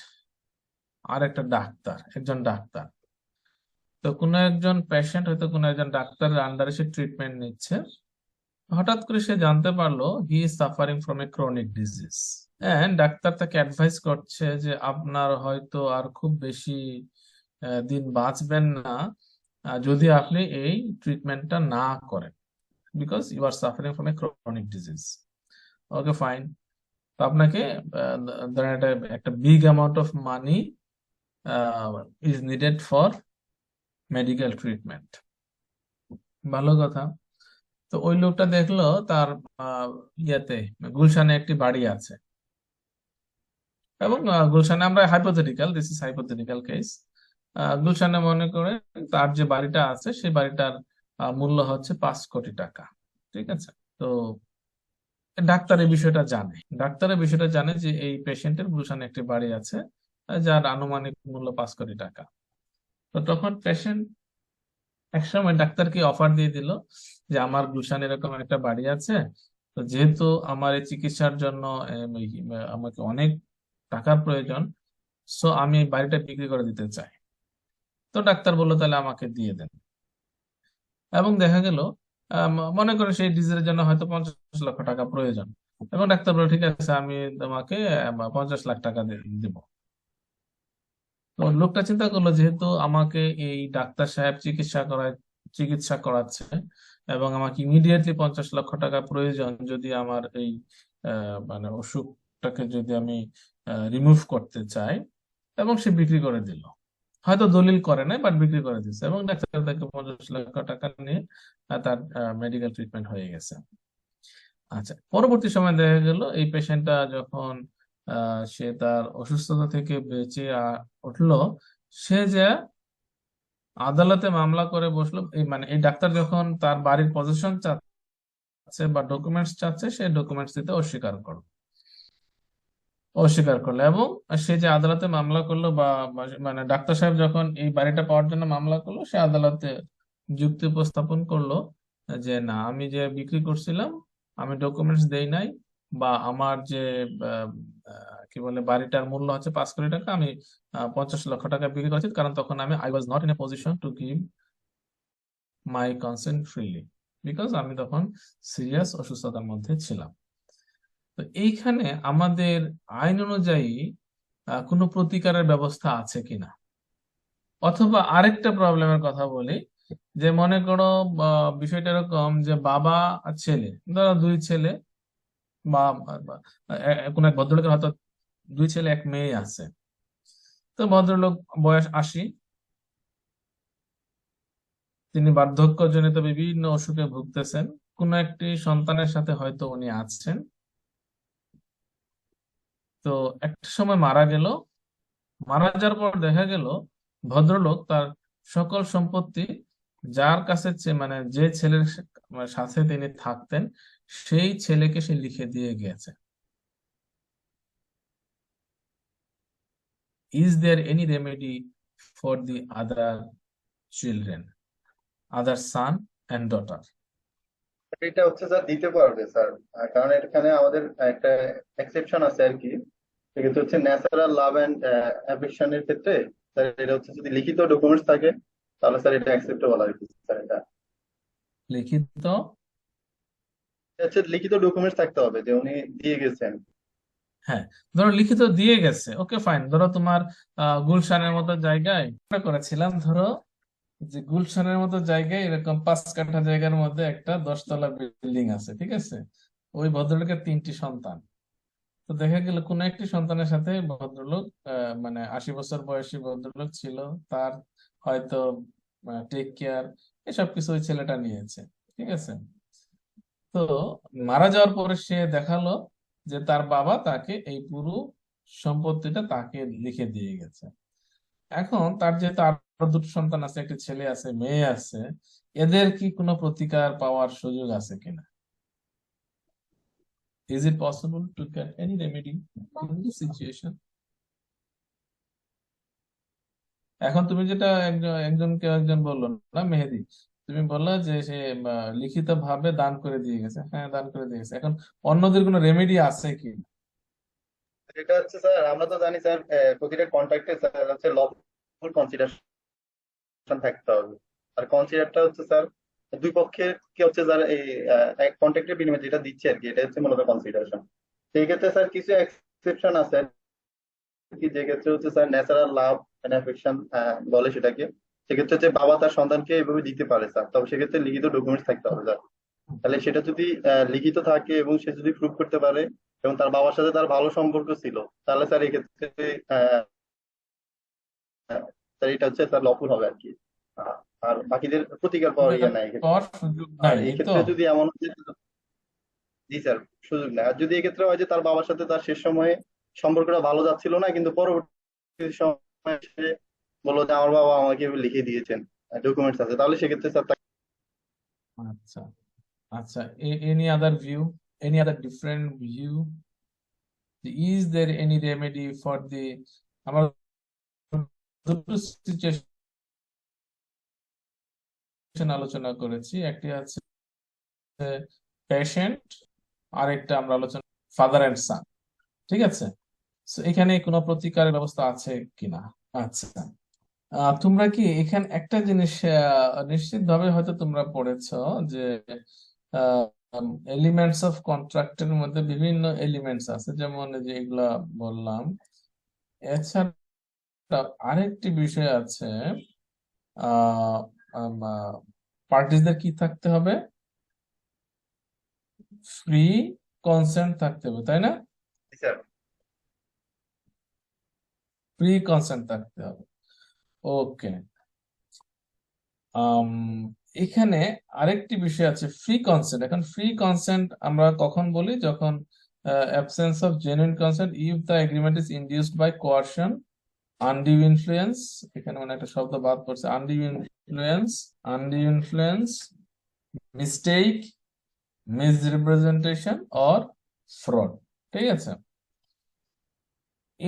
আর একটা ডাক্তার, একজন ডাক্তার। তো কোনো একজন পেশেন্ট হয়তো কোনো একজন ডাক্তারের আন্ডারে সে ট্রিটমেন্ট নিচ্ছে, হঠাৎ করে সে জানতে পারলো he is suffering from a chronic disease, and doctor তাকে অ্যাডভাইস করছে যে আপনার হয়তো আর খুব বেশি দিন বাঁচবেন না যদি আপনি এই ট্রিটমেন্টটা না করেন, because you are suffering from a chronic disease. Okay fine, তো আপনাকে ধরেন একটা big amount of money is needed for medical treatment. ভালো কথা। তো ওই লোকটা দেখলো তার ইয়েতে গুলশানে একটি বাড়ি আছে, এবং গুলশানে আমরা hypothetical, this is hypothetical case, গুলশানে মনে করে তার যে বাড়িটা আছে সেই বাড়িটার মূল্য হচ্ছে 5 কোটি টাকা। ঠিক আছে। তো ডাক্তার এই বিষয়টা জানে, যে এই পেশেন্টের গুলশানে একটি বাড়ি আছে যার আনুমানিক মূল্য 5 কোটি টাকা। তো তখন পেশেন্ট একসময় ডাক্তারকে অফার দিয়ে দিল যে আমার গুলশানে এরকম একটা বাড়ি আছে, তো যেহেতু আমার এই চিকিৎসার জন্য আমাকে অনেক টাকার প্রয়োজন, সো আমি এই বাড়িটা বিক্রি করে দিতে চাই। তো ডাক্তার বললো তাহলে আমাকে দিয়ে দেন। এবং দেখা গেল মনে করেন সেই ডিজেলের জন্য হয়তো 50 লক্ষ টাকা প্রয়োজন, এবং ডাক্তার বলল ঠিক আছে আমি তোমাকে 50 লাখ টাকা দিব। তো লোকটা চিন্তা করলো যেহেতু আমাকে এই ডাক্তার সাহেব চিকিৎসা করাচ্ছে এবং আমাকে ইমিডিয়েটলি 50 লক্ষ টাকা প্রয়োজন যদি আমার এই মানে অসুখটাকে যদি আমি রিমুভ করতে চাই, এবং সে বিক্রি করে দিল। হয়তো দলিল করে নাই, বাট বিক্রি করে দিচ্ছে, এবং ডাক্তার তাকে 50 লক্ষ টাকা নিয়ে তার মেডিকেল ট্রিটমেন্ট হয়ে গেছে। আচ্ছা, পরবর্তী সময় দেখা গেল এই পেশেন্টটা যখন সে তার অসুস্থতা থেকে বেঁচে উঠলো, সে যে আদালতে মামলা করে বসলো। মানে এই ডাক্তার যখন তার বাড়ির পজিশন চাচ্ছে বা ডকুমেন্টস চাচ্ছে, সে ডকুমেন্টস দিতে অস্বীকার করলো। এবং সে যে আদালতে মামলা করলো মানে ডাক্তার সাহেব যখন এই বাড়িটা পাওয়ার জন্য মামলা করলো, সে আদালতে যুক্তি উপস্থাপন করলো যে না, আমি যে বিক্রি করছিলাম আমি ডকুমেন্টস দেই নাই, বা আমার যে আহ, কি বলে বাড়িটার মূল্য হচ্ছে 5 কোটি টাকা, আমি 50 লক্ষ টাকা বিক্রি করেছি, কারণ তখন I was not in a position to give my consent freely, because আমি তখন সিরিয়াস অসুস্থতার মধ্যে ছিলাম। তো এইখানে আমাদের আইন অনুযায়ী কোনো প্রতিকারের ব্যবস্থা আছে কিনা। অথবা আরেকটা প্রবলেমের কথা বলি, যে মনে করো বিষয়টা এরকম যে বাবা আর ছেলে, ধরো দুই ছেলে, বা কোন এক ভদ্রলোকের হয়তো 2 ছেলে 1 মেয়ে আছে। তো ভদ্রলোক বয়স 80, তিনি বার্ধক্যজনিত বিভিন্ন অসুখে ভুগতেছেন, কোন একটি সন্তানের সাথে হয়তো উনি আছেন। তো একটা সময় মারা যাওয়ার পর দেখা গেল ভদ্রলোক তার সকল সম্পত্তি যার কাছে মানে যে ছেলের সাথে তিনি থাকতেন সেই ছেলেকে সে লিখে দিয়ে গেছে। Is there any remedy for the other children, other son and daughter? এটা হচ্ছে স্যার দিতে পারবে স্যার, কারণ এখানে আমাদের একটা এক্সেপশন আছে আর কি। সেক্ষেত্রে হচ্ছে ন্যাচারাল লাভ অ্যান্ড অ্যাফেকশনের ক্ষেত্রে স্যার এটা হচ্ছে যদি লিখিত ডকুমেন্টস থাকে তাহলে স্যার এটা অ্যাকসেপ্টেবল আর কি স্যার। এটা লিখিত, এটা হচ্ছে লিখিত ডকুমেন্টস থাকতে হবে যে উনি দিয়ে গেছেন। হ্যাঁ, ধরো লিখিত দিয়ে গেছে, ওকে ফাইন। ধরো তোমার গুলশানের মতো জায়গায় মনে করেছিলাম, ধরো যে গুলশানের মতো জায়গায় এরকম 5 কাঠা জায়গার মধ্যে একটা 10 তলা বিল্ডিং আছে, ঠিক আছে। ওই ভদ্রলোকের 3টি সন্তান। তো দেখা গেল কোন একটি সন্তানের সাথে ভদ্রলোক মানে 80 বছর বয়সী ভদ্রলোক ছিল, তার হয়তো টেক কেয়ার এসব কিছু ওই ছেলেটা নিয়েছে, ঠিক আছে। তো মারা যাওয়ার পরে সে দেখালো যে তার বাবা তাকে এই পুরো সম্পত্তিটা তাকে লিখে দিয়ে গেছে। এখন তার যেহেতু আরো 2টো সন্তান আছে, একটি ছেলে আছে মেয়ে আছে, এদের কি কোনো প্রতিকার পাওয়ার সুযোগ আছে কিনা? Is it possible to get any remedy in this situation? এখন তুমি যেটা একজন বললো না, মেহেদি, তুমি বললা যে সে লিখিত ভাবে দান করে দিয়ে গেছে। হ্যাঁ, দান করে দিয়ে গেছে। এখন অন্যদের কোনো রেমেডি আছে কি? এটা হচ্ছে স্যার আমরা তো জানি স্যার প্রতিটা কন্ট্রাক্টে স্যার হচ্ছে লফুল কনসিডারেশন থাকতে হবে। আর কনসিডারটা হচ্ছে স্যার দুই পক্ষের কি হচ্ছে স্যার এই কন্ট্রাক্টের বিনিময়ে যেটা দিচ্ছে আর কি, এটা হচ্ছে মূলত কনসিডারেশন। সেই ক্ষেত্রে স্যার কিছু এক্সেপশন আছে আর কি, যে ক্ষেত্রে হচ্ছে sir natural love and affection বলে সেটাকে। সেক্ষেত্রে হচ্ছে বাবা তার সন্তানকে এভাবে দিতে পারে স্যার, তবে সেক্ষেত্রে লিখিত ডকুমেন্টস থাকতে হবে স্যার। তাহলে সেটা যদি লিখিত থাকে এবং সে যদি প্রুভ করতে পারে এবং তার বাবার সাথে তার ভালো সম্পর্ক ছিল, তাহলে স্যার এক্ষেত্রে স্যার এটা হচ্ছে স্যার লফুল হবে আর কি। আহ, আর বাকিদের প্রতিকার পাওয়ার মানে ইয়ে নাই এক্ষেত্রে। পাওয়ার সুযোগ আর নাই, এই এই তো। ক্ষেত্রে যদি এমন হয় জি স্যার সুযোগ নেই। আর যদি এক্ষেত্রে হয় যে তার বাবার সাথে তার শেষ সময়ে সম্পর্কটা ভালো যাচ্ছিল না, কিন্তু পরবর্তী সময়ে সে বললো যে আমার বাবা আমাকে এভাবে লিখে দিয়েছেন, ডকুমেন্টস আছে, তাহলে সেক্ষেত্রে স্যার আচ্ছা আচ্ছা, any other view, any other different view? Is there any remedy for the, আমরা দুটো সিচুয়েশন আলোচনা করেছি, একটি আছে পেশেন্ট, আরেকটা আমরা আলোচনা ফাদার অ্যান্ড সান, ঠিক আছে? So, এখানে কোনো প্রতিকারের ব্যবস্থা আছে কিনা? আচ্ছা, তোমরা কি এখানে একটা জিনিস নিশ্চিতভাবে হয়তো তোমরা পড়েছো যে এলিমেন্টস অফ কন্ট্রাক্টের মধ্যে বিভিন্ন এলিমেন্টস আছে, যেমন এই যে এগুলা বললাম। এছাড়া আরেকটি বিষয় আছে, পার্টিসদের কি থাকতে হবে? ফ্রি কনসেন্ট থাকতে হবে, তাই না? স্যার ফ্রি কনসেন্ট থাকতে হবে। ওকে, এখানে আরেকটি বিষয় আছে, ফ্রি কনসেন্ট। এখন ফ্রি কনসেন্ট আমরা কখন বলি? যখন absence of genuine consent if the agreement is induced by coercion, undue influence, এখানে মানে একটা শব্দ বাদ পড়ছে, undue influence, mistake, misrepresentation or fraud, ঠিক আছে?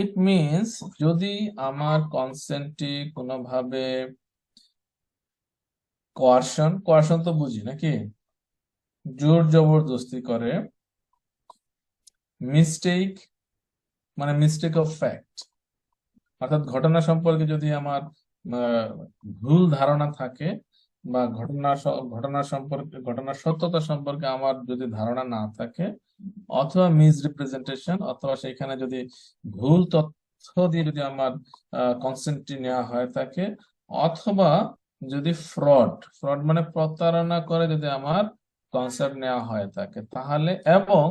ইট মিনস যদি আমার কনসেন্টটি কোনোভাবে কোয়ারশন তো বুঝি নাকি, জোর জবরদস্তি করে, মিস্টেক মানে মিস্টেক অফ ফ্যাক্ট, অর্থাৎ ঘটনা সম্পর্কে যদি আমার ভুল ধারণা থাকে, বা ঘটনার সত্যতা সম্পর্কে আমার যদি ধারণা না থাকে, অথবা মিসরিপ্রেজেন্টেশন, অথবা সেখানে যদি ভুল তথ্য দিয়ে যদি আমার কনসেন্টটি নেওয়া হয়ে থাকে, অথবা যদি ফ্রড মানে প্রতারণা করে যদি আমার কনসেপ্ট নেওয়া হয়ে থাকে, তাহলে, এবং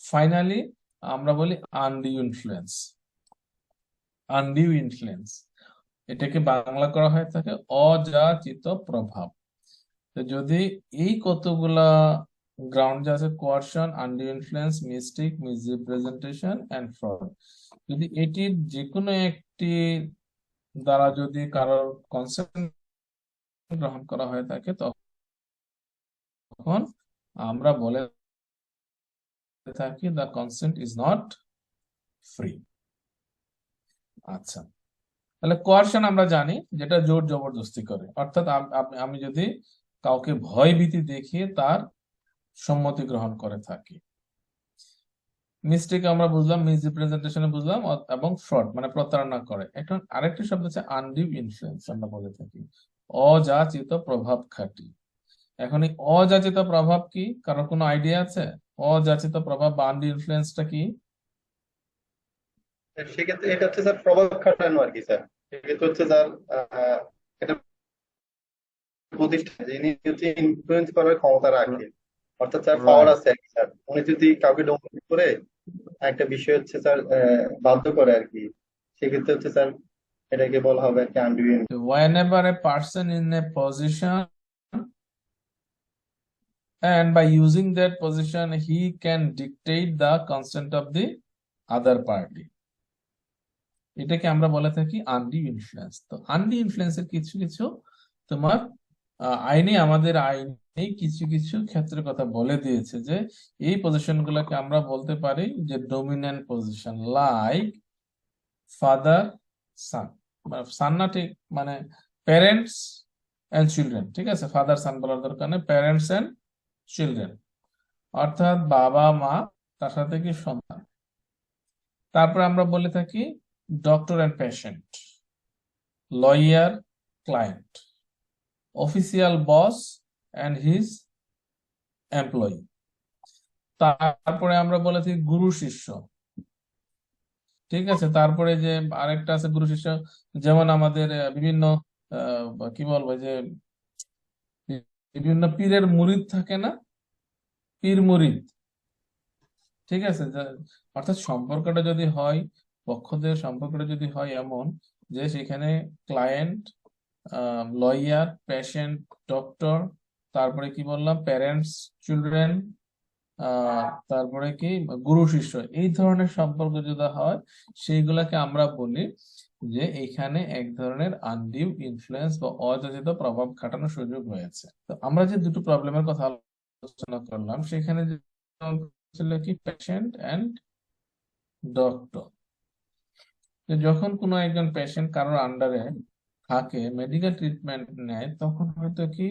ফাইনালি আমরা বলি আনডিউ ইনফ্লুয়েন্স, এটাকে বাংলা করা হয়ে থাকে অযাচিত প্রভাব। তো যদি এই কতগুলা গ্রাউন্ড যে আছে, coercion, undue influence, mistake, misrepresentation and fraud, যদি এটির যে কোনো একটি দ্বারা যদি কারোর কনসেন্ট গ্রহণ করা হয়ে থাকে, তখন আমরা বলে থাকি the consent is not free. আচ্ছা, তাহলে কোয়ারশন আমরা জানি যেটা জোর জবরদস্তি করে, অর্থাৎ আমি যদি কাউকে ভয় ভীতি দেখিয়ে তার সম্মতি গ্রহণ করে থাকি। মিস্টেক আমরা বুঝলাম, মিসরিপ্রেজেন্টেশনে বুঝলাম, এবং ফ্রড মানে প্রতারণা করে। এখন আরেকটি শব্দ হচ্ছে আনডিউ ইনফ্লুয়েন্স, আমরা বলে থাকি অযাচিত প্রভাব খাটি। এখন এই অযাচিত প্রভাব কি, কারো কোনো আইডিয়া আছে? অযাচিত প্রভাব বা আনডিউ ইনফ্লুয়েন্সটা কি? সেক্ষেত্রে এটা হচ্ছে স্যার প্রভাব খাটানো আর কি স্যার। সেক্ষেত্রে হচ্ছে স্যার এটা প্রতিষ্ঠান যিনি হচ্ছে ইনফ্লুয়েন্স করার ক্ষমতা রাখেন, অর্থাৎ স্যার পাওয়ার রাইট, আছে আর কি স্যার। উনি যদি কাউকে ডোমিনেট করে একটা বিষয় হচ্ছে স্যার বাধ্য করে আর কি, সেক্ষেত্রে হচ্ছে স্যার এটাকে বলা হবে আর কি undue. whenever a person in a position and by using that position he can dictate the consent of the other party, এটাকে আমরা বলে থাকি আনডিউ ইনফ্লুয়েন্স। তো আনডিউ ইনফ্লুয়েন্সের কিছু কিছু তোমার আমাদের আইনে কিছু কিছু ক্ষেত্রে কথা বলে দিয়েছে, যে এই পজিশন গুলোকে আমরা বলতে পারি যে dominant position, like father son, son না ঠিক, মানে প্যারেন্টস এন্ড চিলড্রেন, ঠিক আছে? ফাদার সান বলার দরকার নেই, প্যারেন্টস এন্ড চিলড্রেন, অর্থাৎ বাবা মা তার সাথে কি সন্তান। তারপর আমরা বলে থাকি doctor and patient, lawyer client, official boss and his employee. তারপরে আমরা বলে থাকি গুরু শিষ্য, ঠিক আছে? তারপরে যে আরেকটা আছে গুরু শিষ্য, যেমন আমাদের বিভিন্ন কি বলবো, যে বিভিন্ন পীরের মুরিদ থাকে না, পীর মুরিদ, ঠিক আছে? অর্থাৎ সম্পর্কটা যদি হয়, পক্ষদের সম্পর্কটা যদি হয় এমন যে সেখানে ক্লায়েন্ট, লয়ার, পেশেন্ট, ডক্টর, তারপরে কি বললাম, প্যারেন্টস, চিলড্রেন, তারপরে কি গুরু শিষ্য, এই ধরনের সম্পর্ক যদি হয়, সেইগুলাকে আমরা বলি যে এইখানে এক ধরনের আনডিউ ইনফ্লুয়েন্স বা অযাচিত প্রভাব খাটানোর সুযোগ রয়েছে। তো আমরা যে দুটো প্রবলেমের কথা আলোচনা করলাম সেখানে যে ছিল কি পেশেন্ট এন্ড ডক্টর। যখন কোনো একজন পেশেন্ট কারোর আন্ডারে থাকে, মেডিকেল ট্রিটমেন্ট নেয়, তখন হয়তো কি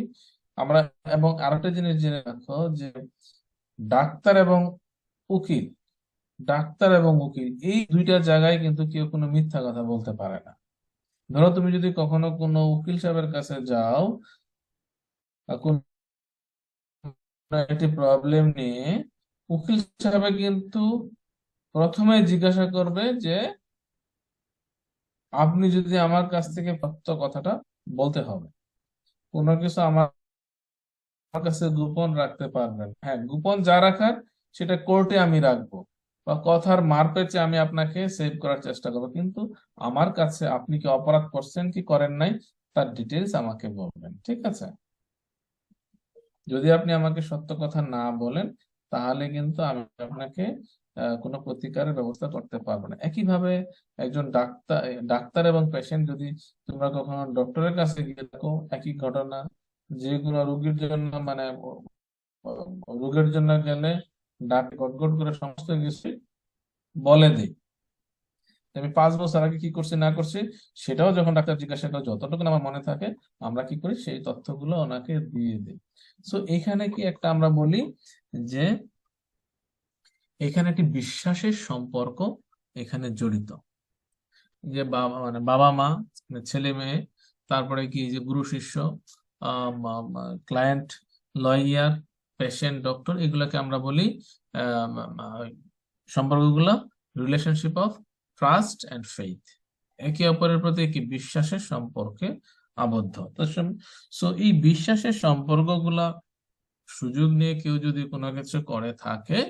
আমরা, এবং আরেকটা জিনিস জেনে রাখো যে ডাক্তার এবং উকিল, ডাক্তার এবং উকিল এই দুইটা জায়গায় কিন্তু কেউ কোনো মিথ্যা কথা বলতে পারে না। ধরো তুমি যদি কখনো কোনো উকিল সাহেবের কাছে যাও কোন একটি প্রবলেম নিয়ে, উকিল সাহেব কিন্তু প্রথমে জিজ্ঞাসা করবে যে আপনি যদি আমার কাছ থেকে সত্য কথাটা বলতে হবে, কোনো কিছু আমার কাছে গোপন রাখতে পারবেন। হ্যাঁ, গোপন যা রাখার সেটা কোর্টে আমি রাখবো, বা কথার মারপেচে আমি আপনাকে সেভ করার চেষ্টা করবো, কিন্তু আমার কাছে আপনি কি অপরাধ করছেন কি করেন নাই তার ডিটেলস আমাকে বলবেন, ঠিক আছে? যদি আপনি আমাকে সত্য কথা না বলেন তাহলে কিন্তু আমি আপনাকে কোনো প্রতিকারের ব্যবস্থা করতে পারবো না। একইভাবে একজন ডাক্তার, ডাক্তার এবং পেশেন্ট, যদি তোমরা কখনো ডক্টরের কাছে গিয়ে দেখো একই ঘটনা, যে কোনো রোগীর জন্য মানে রোগের জন্য গেলে ডাক্তার গটগট করে সমস্ত কিছু বলে দেয়, আমি 5 বছর আগে কি করছি না করছি সেটাও যখন ডাক্তার জিজ্ঞাসা করে যতটুকু আমার মনে থাকে আমরা কি করি সেই তথ্যগুলো ওনাকে দিয়ে দিই। সো এখানে কি একটা আমরা বলি যে এখানে একটি বিশ্বাসের সম্পর্ক এখানে জড়িত, যে বাবা মানে বাবা মা, ছেলে মেয়ে, তারপরে কি যে গুরু শিষ্য, ক্লায়েন্ট, লয়ার, পেশেন্ট, ডক্টর, এগুলোকে আমরা বলি সম্পর্কগুলো relationship of trust and faith, একে অপরের প্রতি কি বিশ্বাসের সম্পর্কে আবদ্ধ। তো সো এই বিশ্বাসের সম্পর্কগুলা সুযোগ নিয়ে কেউ যদি কোনো কিছু করে থাকে,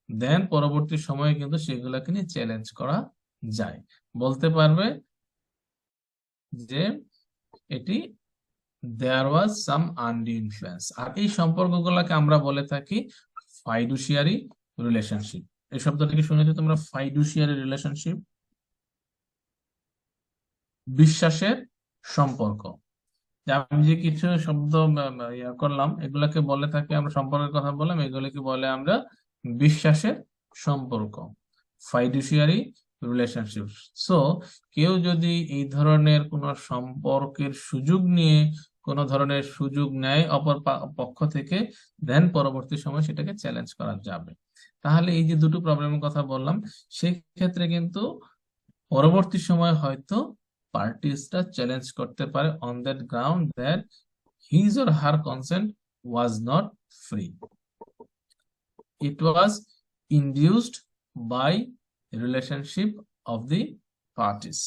দেন পরবর্তী সময়ে কিন্তু সেগুলাকে নিয়ে চ্যালেঞ্জ করা যায়, বলতে পারবে যে এটি দেয়ার ওয়াজ সাম আনডিউ ইনফ্লুয়েন্স। আর এই সম্পর্কগুলোকে আমরা বলে থাকি ফাইডুশিয়ারি রিলেশনশিপ। এই শব্দটা কি শুনেছো তোমরা? ফাইডুশিয়ারি রিলেশনশিপ, বিশ্বাসের সম্পর্ক। আমি যে কিছু শব্দ ইয়া করলাম এগুলাকে বলে থাকি আমরা, সম্পর্কের কথা বললাম, এগুলোকে বলে আমরা বিশ্বাসের সম্পর্ক, ফাইডুশিয়ারি রিলেশনশিপ। সো কেউ যদি এই ধরনের কোন সম্পর্কের সুযোগ নিয়ে কোন ধরনের সুযোগ নেয় অপর পক্ষ থেকে, দেন পরবর্তী সময় সেটাকে চ্যালেঞ্জ করা যাবে। তাহলে এই যে দুটো প্রবলেমের কথা বললাম, সেই ক্ষেত্রে কিন্তু পরবর্তী সময় হয়তো পার্টিসটা চ্যালেঞ্জ করতে পারে on that ground that his or her consent was not free, it was induced by relationship of the parties.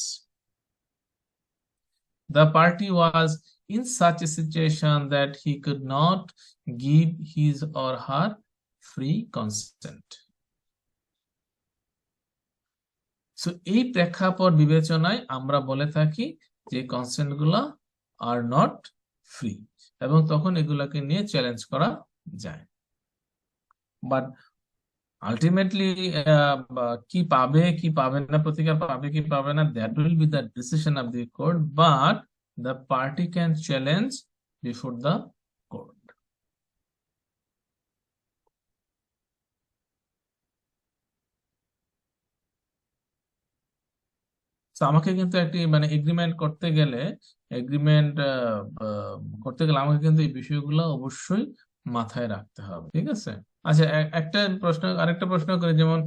The party was in such a situation that he could not give his or her free consent. So এই প্রেক্ষাপট বিবেচনায় আমরা বলে থাকি যে consent গুলা are not free, এবং তখন এগুলাকে নিয়ে চ্যালেঞ্জ করা যায়। বাট আলটিমেটলি কি পাবে কি পাবে না, প্রতিকার পাবে কি পাবে না, that will be the decision of the court, but the party can challenge before the court. আমাকে কিন্তু একটি মানে এগ্রিমেন্ট করতে গেলে, এগ্রিমেন্ট আমাকে কিন্তু এই বিষয়গুলো অবশ্যই মাথায় রাখতে হবে, ঠিক আছে? আচ্ছা, আরেকটা প্রশ্ন করি, যেমন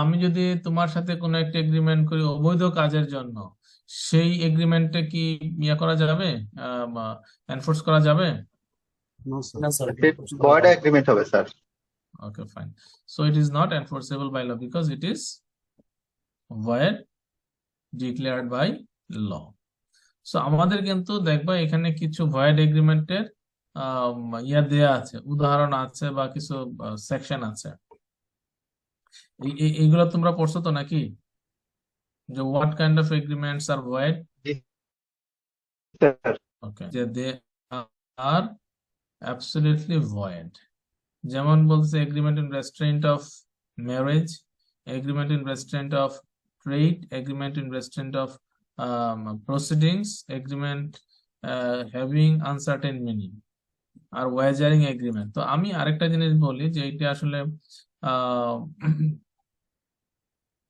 আমি যদি তোমার সাথে কোনো একটা এগ্রিমেন্ট করি অবৈধ কাজের জন্য, সেই এগ্রিমেন্টে কি ইয়া করা যাবে, এনফোর্স করা যাবে? No, sir. ভয়েড এগ্রিমেন্ট হবে sir. Okay, fine. So it is not enforceable by law because it is void declared by law. সো আমাদের কিন্তু দেখবা এখানে কিছু ভয়েড এগ্রিমেন্টের ইয়া দেয়া আছে, উদাহরণ আছে বা কিছু সেকশন আছে। এইগুলো তোমরা পড়ছো তো নাকি, যে what kind of agreements are void? Okay, যে দে আর অ্যাবসলিউটলি ভয়েড। যেমন বলছে agreement in restraint of marriage, agreement in restraint of trade, agreement in restraint of proceedings agreement having uncertain meaning আর ওয়াজারিং এগ্রিমেন্ট। তো আমি আরেকটা জিনিস বলি যে এটা আসলে আহ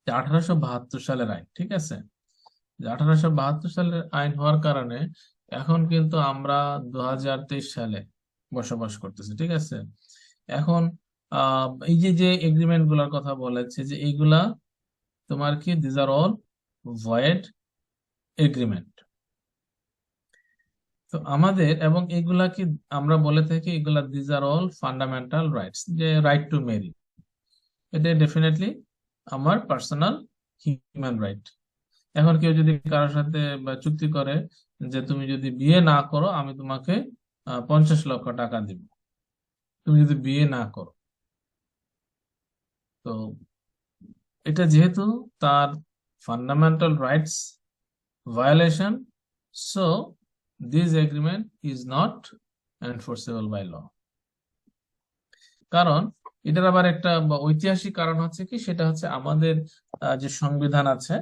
1872 সালের আইন, ঠিক আছে? যে 1872 সালের আইন হওয়ার কারণে এখন কিন্তু আমরা 2023 সালে বসবাস করতেছি, ঠিক আছে? এখন এই যে যে এগ্রিমেন্ট গুলার কথা বলেছে যে এইগুলা তোমার কি these are all void agreement. তো আমাদের এবং এগুলা কি আমরা বলে থাকি এগুলা these are all fundamental rights, যে রাইট টু ম্যারি, এটা ডেফিনেটলি আমার পার্সোনাল হিউম্যান রাইট। এখন কেউ যদি কারোর সাথে বা চুক্তি করে যে তুমি যদি বিয়ে না করো আমি তোমাকে 50 লক্ষ টাকা দিব, তুমি যদি বিয়ে না করো, তো এটা যেহেতু তার fundamental rights violation, so this agreement is not enforceable by law. কারণ এটার আবার একটা ঐতিহাসিক কারণ হচ্ছে কি, সেটা হচ্ছে আমাদের যে সংবিধান আছে,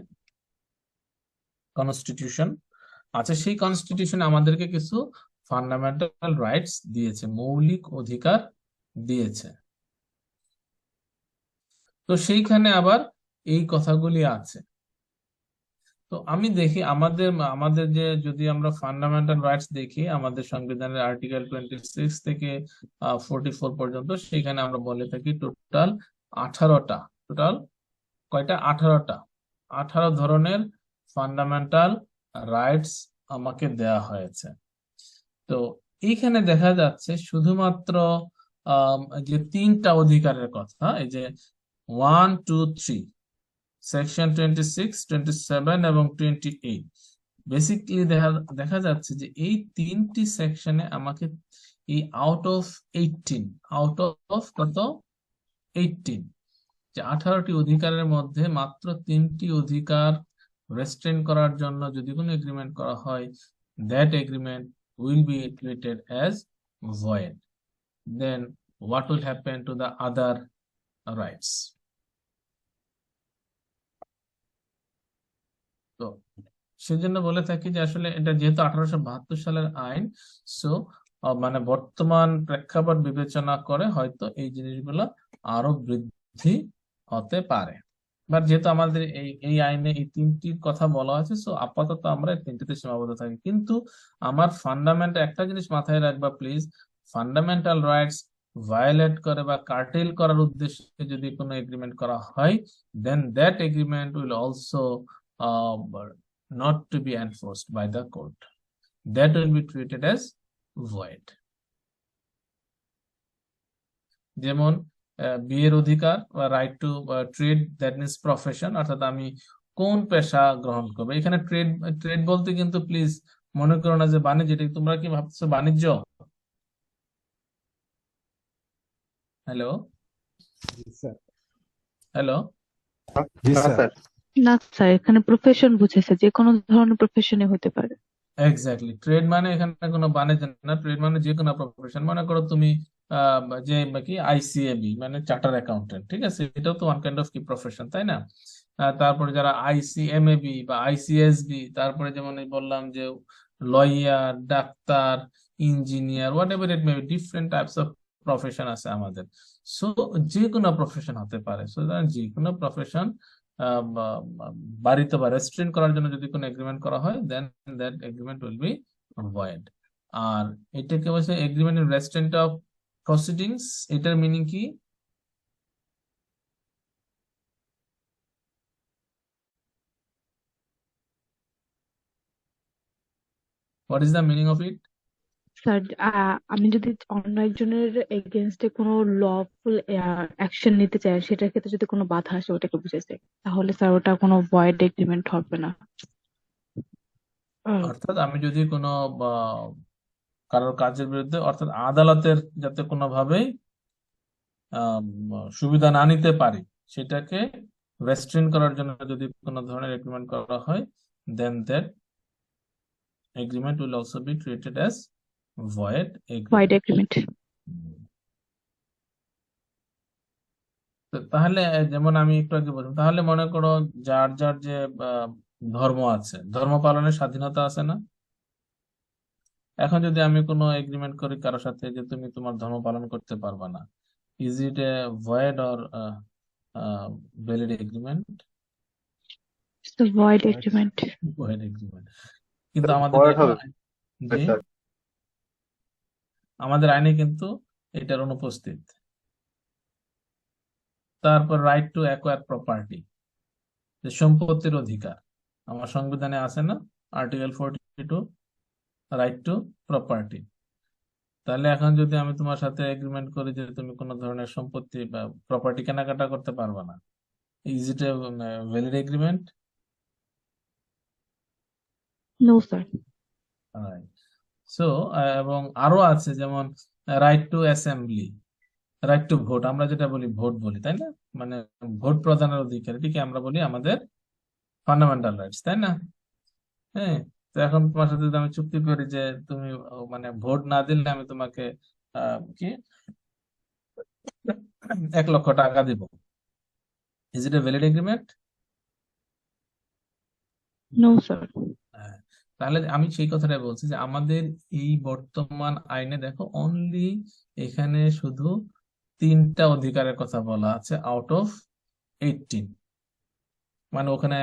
কনস্টিটিউশন আছে, সেই কনস্টিটিউশন আমাদেরকে কিছু ফান্ডামেন্টাল রাইটস দিয়েছে, মৌলিক অধিকার দিয়েছে। তো সেইখানে আবার এই কথাগুলি আছে। তো আমি দেখি আমাদের আমাদের যে যদি আমরা ফান্ডামেন্টাল রাইটস দেখি আমাদের সংবিধানের আর্টিকেল 26 থেকে 44 পর্যন্ত, সেখানে আমরা বলে থাকি টোটাল 18টা, টোটাল কয়টা? 18 ধরনের ফান্ডামেন্টাল রাইটস আমাকে দেয়া হয়েছে। তো এইখানে দেখা যাচ্ছে শুধুমাত্র যে 3টা অধিকারের কথা, এই যে 1, 2, 3, সেকশন 26, 27 এবং 28, বেসিক্যালি দেখা যাচ্ছে যে এই 3টি সেকশনে আমাকে এই আউট অফ কত 18, যে 18টি অধিকারের মধ্যে মাত্র 3টি অধিকার রেস্ট্রেন করার জন্য যদি কোনো এগ্রিমেন্ট করা হয়, that agreement will be treated as void. Then what will happen to the other rights? তো সেজন্য বলে থাকি যে আসলে এটা যেহেতু 1872 সালের আইন, সো মানে বর্তমান প্রেক্ষাপট বিবেচনা করে হয়তো এই জিনিসগুলো আরো বৃদ্ধি হতে পারে। বাট যেহেতু আমাদের এই আইনে এই 3টির কথা বলা আছে, সো আপাতত আমরা এই 3টিতে সীমাবদ্ধ থাকি। কিন্তু আমার একটা জিনিস মাথায় রাখবা প্লিজ, ফান্ডামেন্টাল রাইটস ভায়োলেট করে বা কার্টেল করার উদ্দেশ্যে যদি কোনো এগ্রিমেন্ট করা হয়, then that agreement will also not to be enforced by the court. That will be treated as void. যেমন বিয়ের অধিকার বা right two trade, that means profession, অর্থাৎ আমি কোন পেশা গ্রহণ করবো। এখানে ট্রেড বলতে কিন্তু প্লিজ মনে করো না যে বাণিজ্য, এটা তোমরা কি ভাবছো বাণিজ্য? হ্যালো জি স্যার। হ্যালো জি না স্যার। স্যার। না স্যার, এখানে প্রফেশন বুঝেছে, যে কোনো ধরনের প্রফেশনে হতে পারে। এক্স্যাক্টলি, ট্রেড মানে এখানে কোনো বাণিজ্য না, ট্রেড মানে যে কোনো প্রফেশন। মনে করো তুমি যে কি আইসিএবি মানে চার্টার অ্যাকাউন্টেন্ট, ঠিক আছে, এটাও তো ওয়ান কাইন্ড অফ কি প্রফেশন, তাই না? তারপরে যারা আইসিএমএবি বা আইসিএসবি, তারপরে যেমন এই বললাম যে lawyer, doctor, engineer, what ever it may be, different types of profession আছে আমাদের। সো যে কোনো প্রফেশন হতে পারে। সো যে কোনো প্রফেশন বাড়িতে বা রেস্ট্রিক্ট করার জন্য যদি কোনো এগ্রিমেন্ট করা হয়, then that agreement will be void. আর এটাকে বলছে agreement in restrict of proceedings. এটার মিনিং কি? What is the meaning of it? Sir, আমি যদি অন্য একজনের এগেনস্টে কোনো লফুল অ্যাকশন নিতে চাই, সেটার ক্ষেত্রে যদি কোনো বাধা আসে, ওটাকে বুঝেছে, তাহলে স্যার ওটা কোনো ভয়েড এগ্রিমেন্ট হবে না। অর্থাৎ আমি যদি কোনো কারোর কাজের বিরুদ্ধে, অর্থাৎ আদালতের যাতে কোনোভাবেই সুবিধা না নিতে পারি, সেটাকে রেস্ট্রিক্ট করার জন্য যদি কোনো ধরনের এগ্রিমেন্ট করা হয়, then that agreement will also be treated as void void agreement. Agreement. তাহলে যেমন আমি একটু আগে বললাম, তাহলে মনে করো যার যার যে ধর্ম আছে, ধর্ম পালনের স্বাধীনতা আছে না? এখন যদি আমি কোনো এগ্রিমেন্ট করি কারোর সাথে যে তুমি তোমার ধর্ম পালন করতে পারবা না, is it A void or valid agreement? It's a void Right. agreement. Void agreement. কিন্তু স্যার আমাদের ভয়েড হবে জি স্যার। আমাদের আইনে কিন্তু এটার অনুপস্থিত। তারপর রাইট টু অ্যাকোয়ার প্রপার্টি, যে সম্পত্তির অধিকার আমার সংবিধানে আছে না, আর্টিকেল 42, রাইট টু প্রপার্টি। তাহলে এখন যদি আমি তোমার সাথে এগ্রিমেন্ট করি যে তুমি কোনো ধরনের সম্পত্তি বা প্রপার্টি কেনাকাটা করতে পারবে না, is it A valid agreement? No, sir. So এবং আরো আছে যেমন right two assembly, right to vote, আমরা যেটা বলি ভোট বলি, তাই না? মানে ভোট প্রদানের অধিকার, এটিকে আমরা বলি আমাদের ফান্ডামেন্টাল রাইটস, তাই না? হ্যাঁ, তো এখন তোমার সাথে যদি আমি চুক্তি করি যে তুমি মানে ভোট না দিলে আমি তোমাকে কি 1 লক্ষ টাকা দিব, is it A valid agreement? No, sir. তাহলে আমি সেই কথাটাই বলছি যে আমাদের এই বর্তমান আইনে দেখো অনলি এখানে শুধু 3টা অধিকারের কথা বলা আছে আউট অফ 18। মানে ওখানে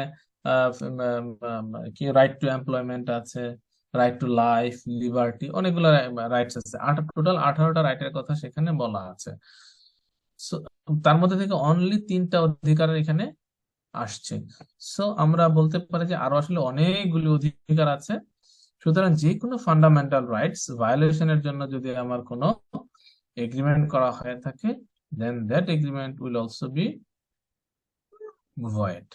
কি রাইট টু এমপ্লয়মেন্ট আছে, রাইট টু লাইফ, লিবার্টি, অনেকগুলো রাইটস আছে, টোটাল 18টা রাইটের কথা সেখানে বলা আছে। So, তার মধ্যে থেকে অনলি 3টা অধিকার এখানে আসছে। সো আমরা বলতে পারি যে আরো আসলে অনেকগুলি অধিকার আছে। সুতরাং যে কোনো ফান্ডামেন্টাল রাইটস ভায়োলেশনের জন্য যদি আমার কোনো এগ্রিমেন্ট করা হয়ে থাকে, then that agreement will also be void.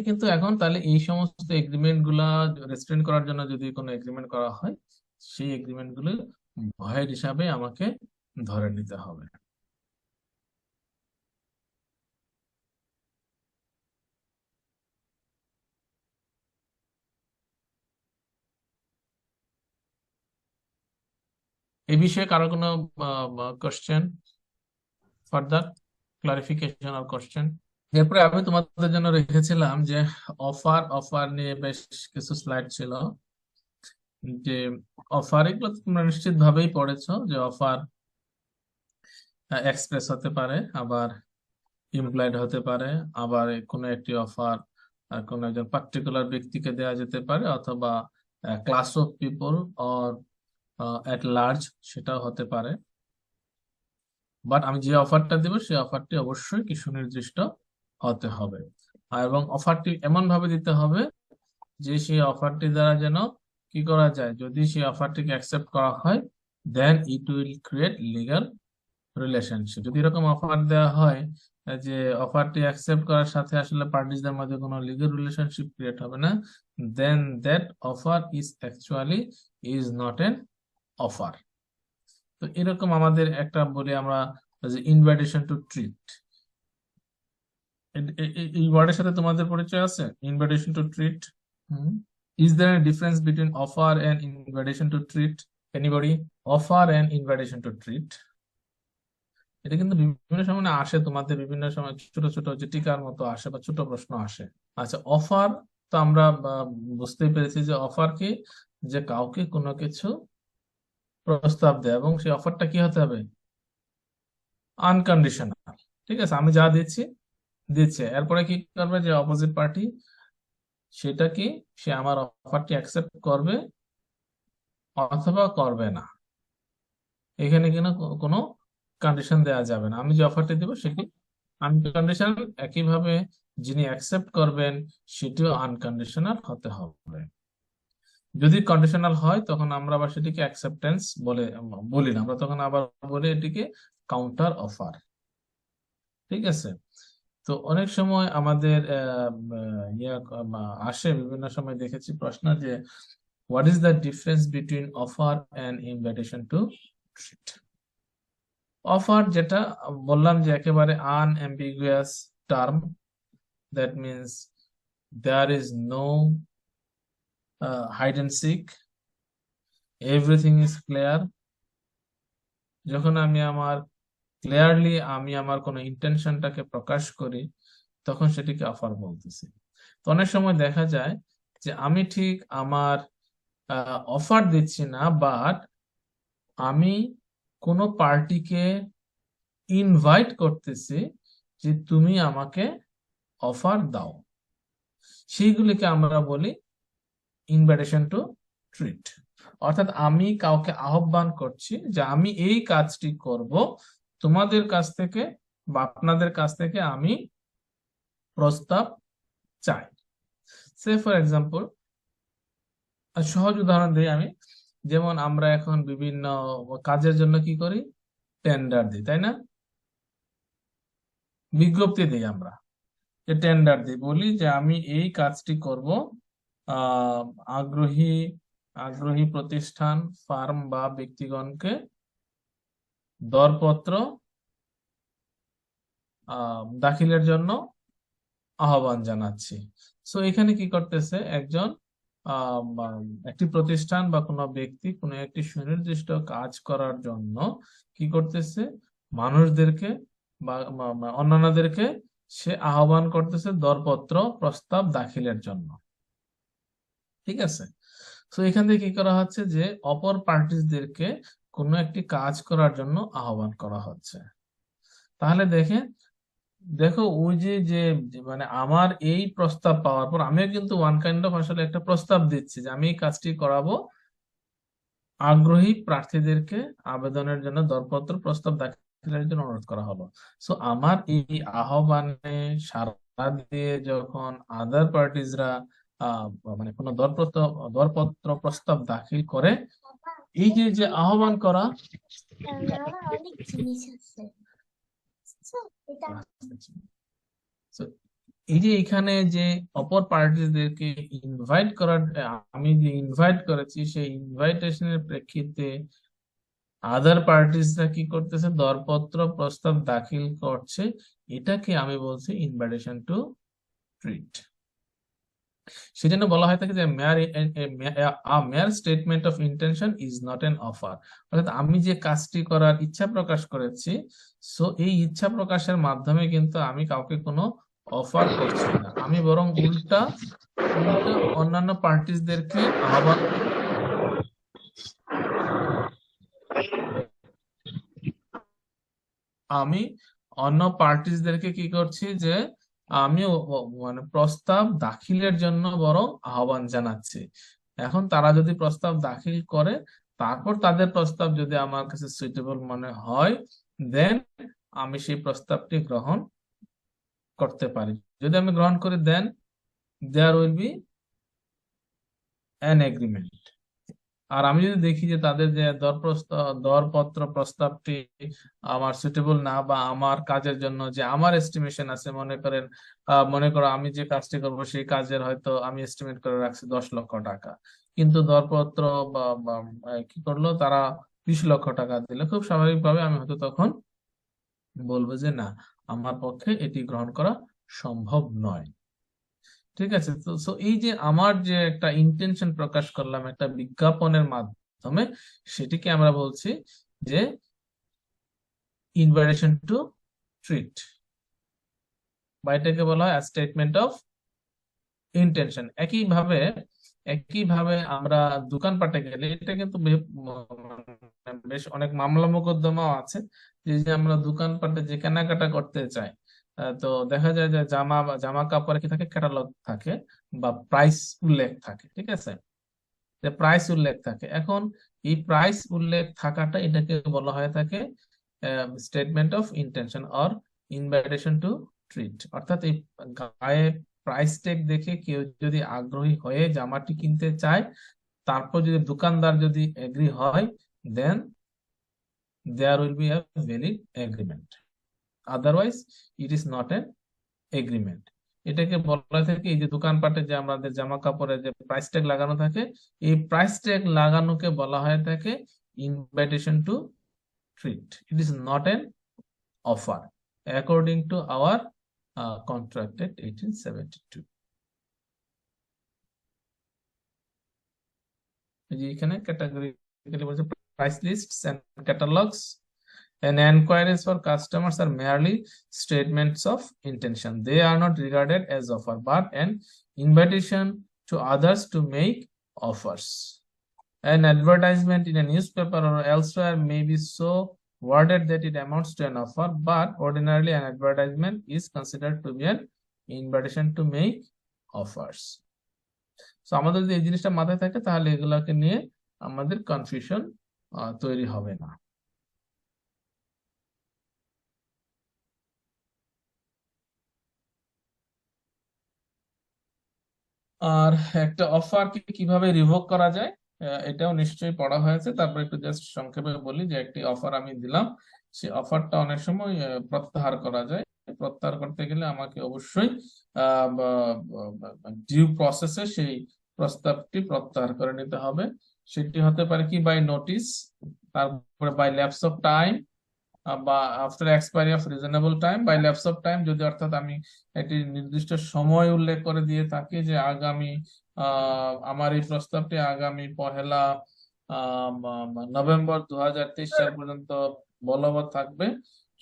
কিন্তু এখন তাহলে এই সমস্ত এগ্রিমেন্ট গুলা রেস্ট্রিক্ট করার জন্য যদি কোনো এগ্রিমেন্ট করা হয়, সেই এগ্রিমেন্ট গুলো ভয়েড হিসাবে আমাকে ধরে নিতে হবে। এই বিষয়ে কারো কোনো কোশ্চেন, ফার্দার ক্লারিফিকেশন আর কোশ্চেন? এরপরে আমি তোমাদের জন্য রেখেছিলাম যে অফার নিয়ে বেশ কিছু স্লাইড ছিল। যে অফার, এগুলো তোমরা নিশ্চিত ভাবেই পড়েছো যে অফার এক্সপ্রেস হতে পারে, আবার ইমপ্লয়েড হতে পারে, আবার কোনো একটি অফার কোনো একজন পার্টিকুলার ব্যক্তিকে দেওয়া যেতে পারে, অথবা class of people or at large সেটাও হতে পারে। বাট আমি যে অফারটা দেবো সেই অফারটি অবশ্যই কি সুনির্দিষ্ট হতে হবে, এবং অফারটি এমন ভাবে দিতে হবে যে সেই অফারটি দ্বারা যেন কি করা যায়, যদি সেই অফারটিকে অ্যাকসেপ্ট করা হয় then it will create legal relationship. যদি এরকম অফার দেওয়া হয় যে অফারটি অ্যাকসেপ্ট করার সাথে আসলে পার্টিসদের মধ্যে কোনো লিগ্যাল রিলেশনশিপ ক্রিয়েট হবে না, then that offer is actually is not an offer. তো এরকম আমাদের একটা বলি আমরা যে ইনভাইটেশন টু ট্রিট, এই ওয়ার্ডের সাথে তোমাদের পরিচয় আছে? Invitation to treat. Is there a difference between offer and invitation to treat? Anybody? Offer and invitation to treat, এটা কিন্তু বিভিন্ন সময় আসে তোমাদের, বিভিন্ন সময় ছোট ছোট যে টিকার মতো আসে বা ছোট প্রশ্ন আসে। আচ্ছা, অফার তো আমরা বুঝতেই পেরেছি যে অফার কি, যে কাউকে কোনো কিছু প্রস্তাব দেয় এবং সেই অফারটা কি হতে হবে, আনকন্ডিশনাল। ঠিক আছে, আমি যা দিচ্ছে, এরপরে কি করবে যে অপোজিট পার্টি সেটা কি, সে আমার অফারটি অ্যাকসেপ্ট করবে অথবা করবে না। এখানে কিনা কোনো কন্ডিশন দেওয়া যাবে না, আমি যে অফারটি দেবো সেটি আনকন্ডিশনাল, একইভাবে যিনি অ্যাকসেপ্ট করবেন সেটিও আনকন্ডিশনাল হতে হবে। যদি কন্ডিশনাল হয় তখন আমরা আবার সেটিকে অ্যাকসেপ্টেন্স বলি না, আমরা তখন আবার বলি এটিকে কাউন্টার অফার। ঠিক আছে, তো অনেক সময় আমাদের আসে, বিভিন্ন সময় দেখেছি প্রশ্ন যে what is the difference between offer and invitation to treat? Offer যেটা বললাম যে একেবারে unambiguous term, that means there is no hide and seek, everything is clear. যখন আমি আমার কোনো ইন্টেনশনটাকে প্রকাশ করি, তখন সেটিকে অফার বলতেছি। তো অনেক সময় দেখা যায় যে আমি ঠিক আমার অফার দিচ্ছি না, বাট আমি কোনো পার্টিকে ইনভাইট করতেছি যে তুমি আমাকে অফার দাও। সেইগুলিকে আমরা বলি ইনভাইটেশন টু ট্রিট। অর্থাৎ আমি কাউকে আহ্বান করছি যে আমি এই কাজটি করব, তোমাদের কাছ থেকে বা আপনাদের কাছ থেকে আমি প্রস্তাব চাই। সে ফর এক্সাম্পল, সহজ উদাহরণ দিই আমি, যেমন আমরা এখন বিভিন্ন কাজের জন্য কি করি, টেন্ডার দিই, তাই না? বিজ্ঞপ্তি দিই আমরা, যে টেন্ডার দিই, বলি যে আমি এই কাজটি করব, আহ আগ্রহী আগ্রহী প্রতিষ্ঠান, ফার্ম বা ব্যক্তিগণকে দরপত্র দাখিলের জন্য আহ্বান জানাচ্ছি। সো এখানে কি করতেছে একজন একটি প্রতিষ্ঠান বা কোনো ব্যক্তি কোনো একটি সুনির্দিষ্ট কাজ করার জন্য কি করতেছে, মানুষদেরকে বা অন্যান্যদেরকে সে আহ্বান করতেছে দরপত্র প্রস্তাব দাখিলের জন্য। ঠিক আছে? তো এখান থেকে কি করা হচ্ছে যে অপর পার্টিসদেরকে কোনো একটি কাজ করার জন্য আহ্বান করা হচ্ছে। তাহলে দেখো ওই যে মানে আমার এই প্রস্তাব পাওয়ার পর আমিও কিন্তু ওয়ান কাইন্ড অফ আসলে একটা প্রস্তাব দিচ্ছি যে আমি এই কাজটি করাবো, আগ্রহী প্রার্থীদেরকে আবেদনের জন্য দরপত্র প্রস্তাব দাখিলের জন্য অনুরোধ করা হলো। সো আমার এই আহ্বানে সাড়া দিয়ে যখন আদার পার্টিজরা মানে কোনো দরপত্র প্রস্তাব দাখিল করে, এই যে আহ্বান করা, অনেক জিনিস আছে। So, এই যে এখানে যে অপর পার্টিদেরকে ইনভাইট করার, আমি যে ইনভাইট করেছি সেই ইনভাইটেশনের প্রেক্ষিতে আদার পার্টিসরা কি করতেছে, দরপত্র প্রস্তাব দাখিল করছে, এটাকে আমি বলছি ইনভাইটেশন টু ট্রিট। সেজন্য বলা হয় থাকে যে mere statement of intention is not an offer. অর্থাৎ আমি যে কাজটি করার ইচ্ছা প্রকাশ করেছি, সো এই ইচ্ছা প্রকাশের মাধ্যমে কিন্তু আমি কাউকে কোনো অফার করছি না, আমি বরং উল্টা অন্যান্য পার্টিসদেরকে আহ্বান আমি অন্য পার্টিসদেরকে কি করছি যে আমি মানে প্রস্তাব দাখিলের জন্য বরং আহ্বান জানাচ্ছি। এখন তারা যদি প্রস্তাব দাখিল করে, তারপর তাদের প্রস্তাব যদি আমার কাছে সুইটেবল মনে হয়, দেন আমি সেই প্রস্তাবটি গ্রহণ করতে পারি। যদি আমি গ্রহণ করি, then there will be an agreement. আর আমি যদি দেখি যে তাদের যে দরপত্র প্রস্তাবটি আমার সুটেবল না, বা আমার কাজের জন্য যে আমার এস্টিমেশন আছে, মনে করো আমি যে কাজটি করবো সেই কাজের হয়তো আমি এস্টিমেট করে রাখছি 10 লক্ষ টাকা, কিন্তু দরপত্র বা কি করলো তারা 20 লক্ষ টাকা দিলে, খুব স্বাভাবিকভাবে আমি হয়তো তখন বলবো যে না, আমার পক্ষে এটি গ্রহণ করা সম্ভব নয়। ঠিক আছে? তো এই যে আমার যে একটা ইন্টেনশন প্রকাশ করলাম একটা বিজ্ঞাপনের মাধ্যমে, সেটিকে আমরা বলছি যে ইনভাইটেশন টু ট্রিট, বা এটাকে বলা হয় স্টেটমেন্ট অফ ইন্টেনশন। একইভাবে আমরা দোকানপাটে গেলে, এটা কিন্তু বেশ অনেক মামলা মোকদ্দমাও আছে, যে আমরা দোকানপাটে যে কেনাকাটা করতে চাই, তো দেখা যায় যে জামা কাপড়ে কি থাকে, ক্যাটালগ থাকে বা প্রাইস উল্লেখ থাকে। ঠিক আছে? যে প্রাইস উল্লেখ থাকে, এখন এই প্রাইস উল্লেখ থাকাটা এটাকে বলা হয়ে থাকে statement of intention or invitation to treat. অর্থাৎ এই গায়ে প্রাইস ট্যাগ দেখে কেউ যদি আগ্রহী হয়ে জামাটি কিনতে চায়, তারপর যদি দোকানদার যদি এগ্রি হয়, then there will be a valid agreement, otherwise it is not an agreement. এটাকে বলা থাকে, এই যে দোকানপাটে যে আমাদের জামা কাপড়ে যে প্রাইস ট্যাগ লাগানো থাকে, এই প্রাইস ট্যাগ লাগানোকে বলা হয়ে থাকে invitation to treat. It is not an offer according to our contract at 1872. এখানে categorically বলছে price lists and catalogs and enquiries for customers are merely statements of intention. They are not regarded as offer but an invitation to others to make offers. An advertisement in a newspaper or elsewhere may be so worded that it amounts to an offer, but ordinarily an advertisement is considered to be an invitation to make offers. So আমাদের যদি এই জিনিসটা মাথায় থাকে তাহলে এগুলাকে নিয়ে আমাদের কনফিউশন তৈরি হবে না। আর একটা অফারকে কিভাবে রিভোক করা যায় এটাও নিশ্চয়ই পড়া হয়েছে। তারপর একটু জাস্ট সংক্ষেপে বলি যে একটি অফার আমি দিলাম, সেই অফারটা অনেক সময় প্রত্যাহার করা যায়। প্রত্যাহার করতে গেলে আমাকে অবশ্যই ডিউ প্রসেসে সেই প্রস্তাবটি প্রত্যাহার করে নিতে হবে। সেটি হতে পারে কি বাই নোটিস, তারপরে বাই ল্যাপস অফ টাইম বা after expiry of reasonable time. By lapse of time যদি অর্থাৎ আমি একটি নির্দিষ্ট সময় উল্লেখ করে দিয়ে থাকি যে আগামী আমার এই প্রস্তাবটি আগামী 1 নভেম্বর 2023 সাল পর্যন্ত বলবৎ থাকবে,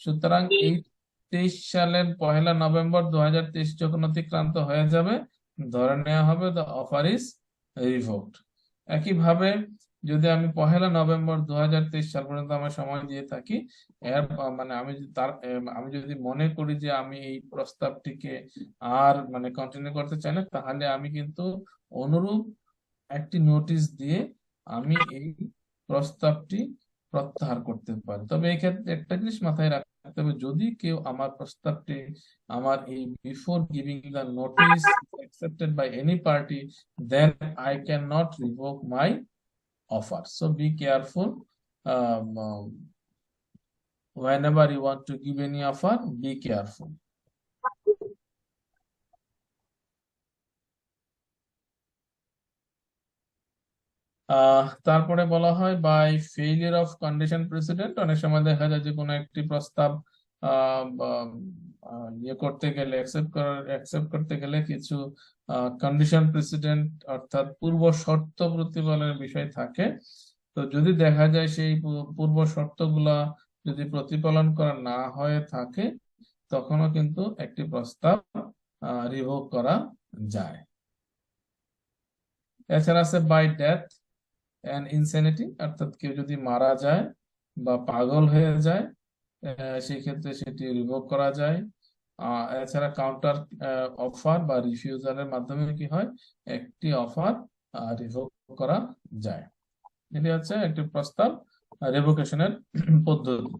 সুতরাং এই 23 সালের 1 নভেম্বর 2023 যখন অতিক্রান্ত হয়ে যাবে ধরে নেওয়া হবে দ্য অফার ইজ রিভোকড। একইভাবে যদি আমি 1 নভেম্বর 2023 সাল পর্যন্ত আমার সময় দিয়ে থাকি, এর মানে আমি যদি মনে করি যে আমি এই প্রস্তাবটিকে আর মানে কন্টিনিউ করতে চাই না, তাহলে আমি কিন্তু অনুরূপ একটি নোটিশ দিয়ে আমি এই প্রস্তাবটি প্রত্যাহার করতে পারি। তবে এই ক্ষেত্রে একটা জিনিস মাথায় রাখতে হবে, যদি কেউ আমার প্রস্তাবটি আমার এই before giving the notice accepted by any party, then I cannot revoke my offer. So be careful whenever you want to give any offer, be careful. তারপরে বলা হয় by failure of condition precedent. অনেক সময় দেখা যায় যে কোনো একটি প্রস্তাব ইয়ে করতে গেলে অ্যাকসেপ্ট করতে গেলে কিছু কন্ডিশন প্রেসিডেন্ট অর্থাৎ পূর্ব শর্ত প্রতিপালনের বিষয় থাকে। তো যদি দেখা যায় সেই পূর্ব শর্তগুলা যদি প্রতিপালন করা না হয়ে থাকে তখনও কিন্তু একটি প্রস্তাব রিভোক করা যায়। এছাড়া আছে বাই ডেথ এন্ড ইনসেনিটি, অর্থাৎ কেউ যদি মারা যায় বা পাগল হয়ে যায় সেই ক্ষেত্রে সেটি রিভোক করা যায়। এছাড়া কাউন্টার অফার বা রিফিউজালের মাধ্যমে কি হয় একটি অফার রিভোক করা যায়। এটি হচ্ছে একটি প্রস্তাব রিভোকেশনের পদ্ধতি।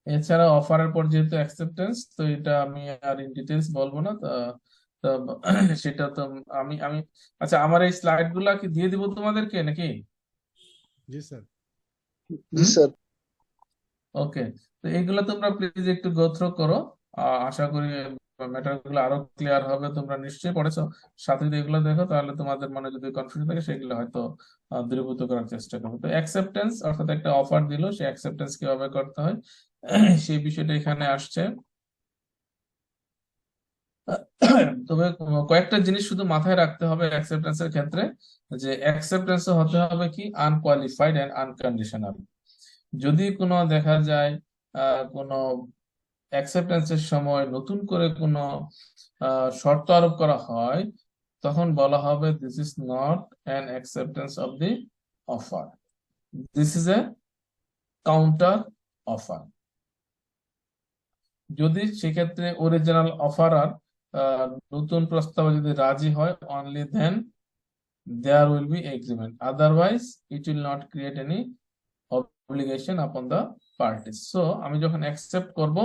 এছাড়া অফারের পর যেহেতু অ্যাকসেপ্টেন্স, তো এটা আমি আর ইন ডিটেলস বলবো না, সেটা তো আমি আমি আচ্ছা আমার এই স্লাইড গুলা কি দিয়ে দিব তোমাদেরকে নাকি? জি স্যার। জি স্যার। ওকে, তো এইগুলো তোমরা প্লিজ একটু গো থ্রু করো, আশা করি ম্যাটার গুলো আরো ক্লিয়ার হবে। তোমরা নিশ্চয়ই পড়েছো, সাথে যদি এগুলো দেখো তাহলে তোমাদের মনে যদি কনফিউশন থাকে সেগুলো হয়তো দূরীভূত করার চেষ্টা করবো। তো অ্যাকসেপ্টেন্স অর্থাৎ একটা অফার দিল, সেই অ্যাকসেপ্টেন্স কিভাবে করতে হয় সেই বিষয়টা এখানে আসছে। তবে কয়েকটা জিনিস শুধু মাথায় রাখতে হবে অ্যাকসেপ্টেন্সের ক্ষেত্রে, যে অ্যাকসেপ্টেন্স হতে হবে কি আনকোয়ালিফাইড এন্ড আনকন্ডিশনাল। যদি কোনো দেখা যায় কোনো অ্যাকসেপ্টেন্সের সময় নতুন করে কোনো শর্ত আরোপ করা হয়, তখন বলা হবে this is not an acceptance of the offer, this is a counter offer. যদি সেক্ষেত্রে অরিজিনাল অফারার নতুন প্রস্তাবে যদি রাজি হয়, only then there will be agreement, otherwise it will not create any obligation upon the parties. So আমি যখন accept করব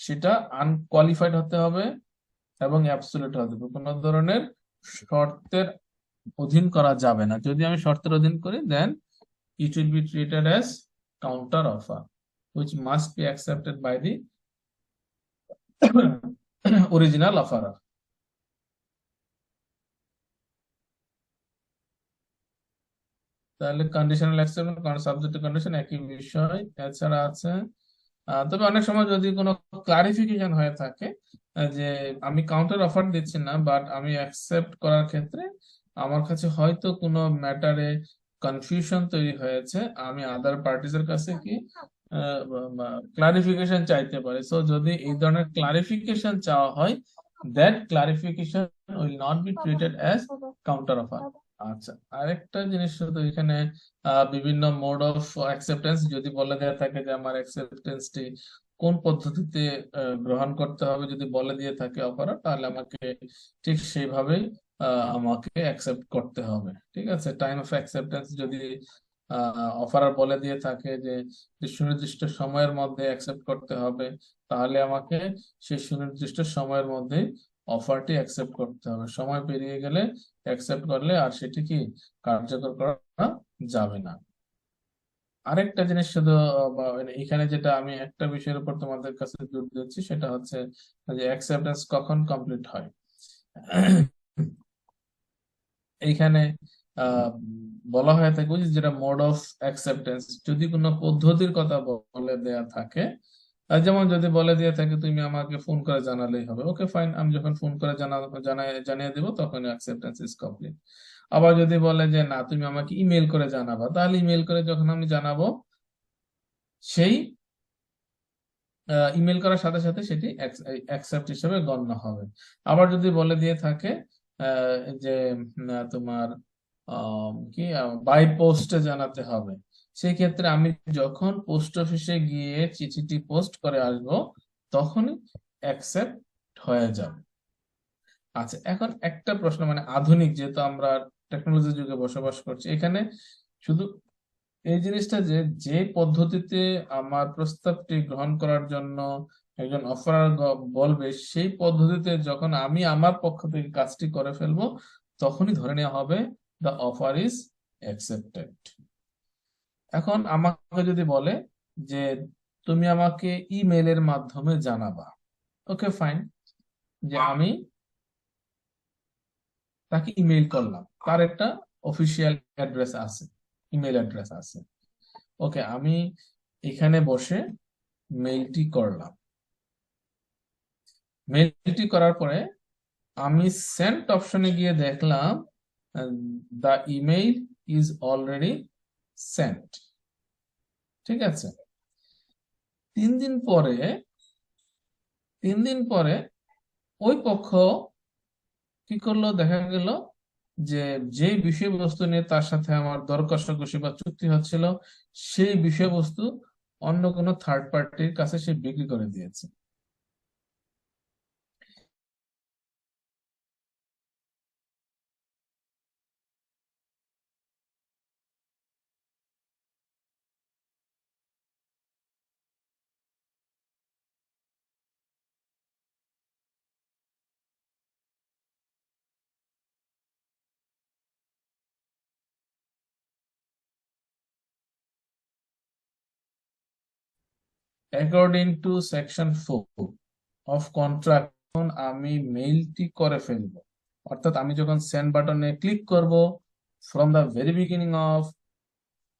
সেটা আনকোয়ালিফাইড হতে হবে এবং অ্যাবসলিউট হতে হবে, কোনো ধরনের শর্তের অধীন করা যাবে না। যদি আমি শর্তের অধীন করি then it will be treated as counter offer which must be accepted by the original offerer. তাহলে conditional acceptance subject to condition একই বিষয়। এছাড়া আছে তবে অনেক সময় যদি কোনো ক্লারিফিকেশন হয়ে থাকে যে আমি কাউন্টার অফার দিচ্ছি না, বাট আমি অ্যাকসেপ্ট করার ক্ষেত্রে আমার কাছে হয়তো কোনো ম্যাটারে কনফিউশন তৈরি হয়েছে, আমি আদার পার্টিসের কাছে কি ক্লারিফিকেশন চাইতে পারি। সো যদি এই ধরনের ক্লারিফিকেশন চাওয়া হয়, that clarification will not be treated as counter offer. আচ্ছা, আরেকটা জিনিস শুধু এখানে বিভিন্ন মোড অফ অ্যাকসেপ্টেন্স যদি বলে দেওয়া থাকে যে আমার অ্যাকসেপ্টেন্সটি কোন পদ্ধতিতে গ্রহণ করতে হবে, যদি বলে দিয়ে থাকে অফারার, তাহলে আমাকে ঠিক সেইভাবেই আমাকে অ্যাকসেপ্ট করতে হবে। ঠিক আছে, টাইম অফ অ্যাকসেপ্টেন্স যদি অফারার বলে দিয়ে থাকে যে সুনির্দিষ্ট সময়ের মধ্যে অ্যাকসেপ্ট করতে হবে, তাহলে আমাকে সেই সুনির্দিষ্ট সময়ের মধ্যে অফারটি অ্যাকসেপ্ট করতে হবে। সময় পেরিয়ে গেলে অ্যাকসেপ্ট করলে আর সেটি কি কার্যকর করা যাবে না। আরেকটা জিনিস শুধু এখানে যেটা আমি একটা বিষয়ের উপর তোমাদের কাছে জোর দিচ্ছি, সেটা হচ্ছে যে অ্যাকসেপ্টেন্স কখন কমপ্লিট হয়। এইখানে বলা হয়ে থাকে যেটা মোড অফ অ্যাকসেপ্টেন্স, যদি কোনো পদ্ধতির কথা বলে দেয়া থাকে, যেমন যদি বলে দিয়ে থাকে তুমি আমাকে ফোন করে জানালেই হবে, ওকে ফাইন, আমি যখন ফোন করে জানিয়ে দেবো তখন অ্যাকসেপ্টেন্স ইজ কমপ্লিট। আবার যদি বলে যে না তুমি আমাকে ইমেল করে জানাবা, তাহলে ইমেল করে যখন আমি জানাবো, সেই ইমেল করার সাথে সাথে সেটি অ্যাকসেপ্ট হিসেবে গণ্য হবে। আবার যদি বলে দিয়ে থাকে যে তোমার কি বাই পোস্টে জানাতে হবে, সেই ক্ষেত্রে আমি যখন পোস্ট অফিসে গিয়ে চিঠিটি পোস্ট করে আসব তখনই অ্যাকসেপ্ট হয়ে যাবে। আচ্ছা, এখন একটা প্রশ্ন, মানে আধুনিক যেহেতু আমরা টেকনোলজির যুগে বসবাস করছি, এখানে শুধু এই জিনিসটা যে পদ্ধতিতে আমার প্রস্তাবটি গ্রহণ করার জন্য একজন অফারার বলবে, সেই পদ্ধতিতে যখন আমি আমার পক্ষ থেকে কাজটি করে ফেলবো, তখনই ধরে নেওয়া হবে দ্য অফার ইজ অ্যাকসেপ্টেড। এখন আমাকে যদি বলে যে তুমি আমাকে ইমেলের মাধ্যমে জানাবা, ওকে ফাইন, যে আমি তাকে ইমেল করলাম, তার একটা অফিসিয়াল অ্যাড্রেস আছে, ইমেল অ্যাড্রেস আছে, ওকে, আমি এখানে বসে মেইলটি করলাম। মেইলটি করার পরে আমি সেন্ট অপশনে গিয়ে দেখলাম the email is already sent. ঠিক আছে, 3 দিন পরে ওই পক্ষ কি করলো, দেখা গেল যে বিষয়বস্তু নিয়ে তার সাথে আমার দর কষাকষি বা চুক্তি হচ্ছিল, সেই বিষয়বস্তু অন্য কোনো থার্ড পার্টির কাছে সে বিক্রি করে দিয়েছে। According to section 4 of contract, আমি মেইলটি করে ফেলবো, অর্থাৎ আমি যখন সেন্ড বাটনে ক্লিক করব, from the very beginning of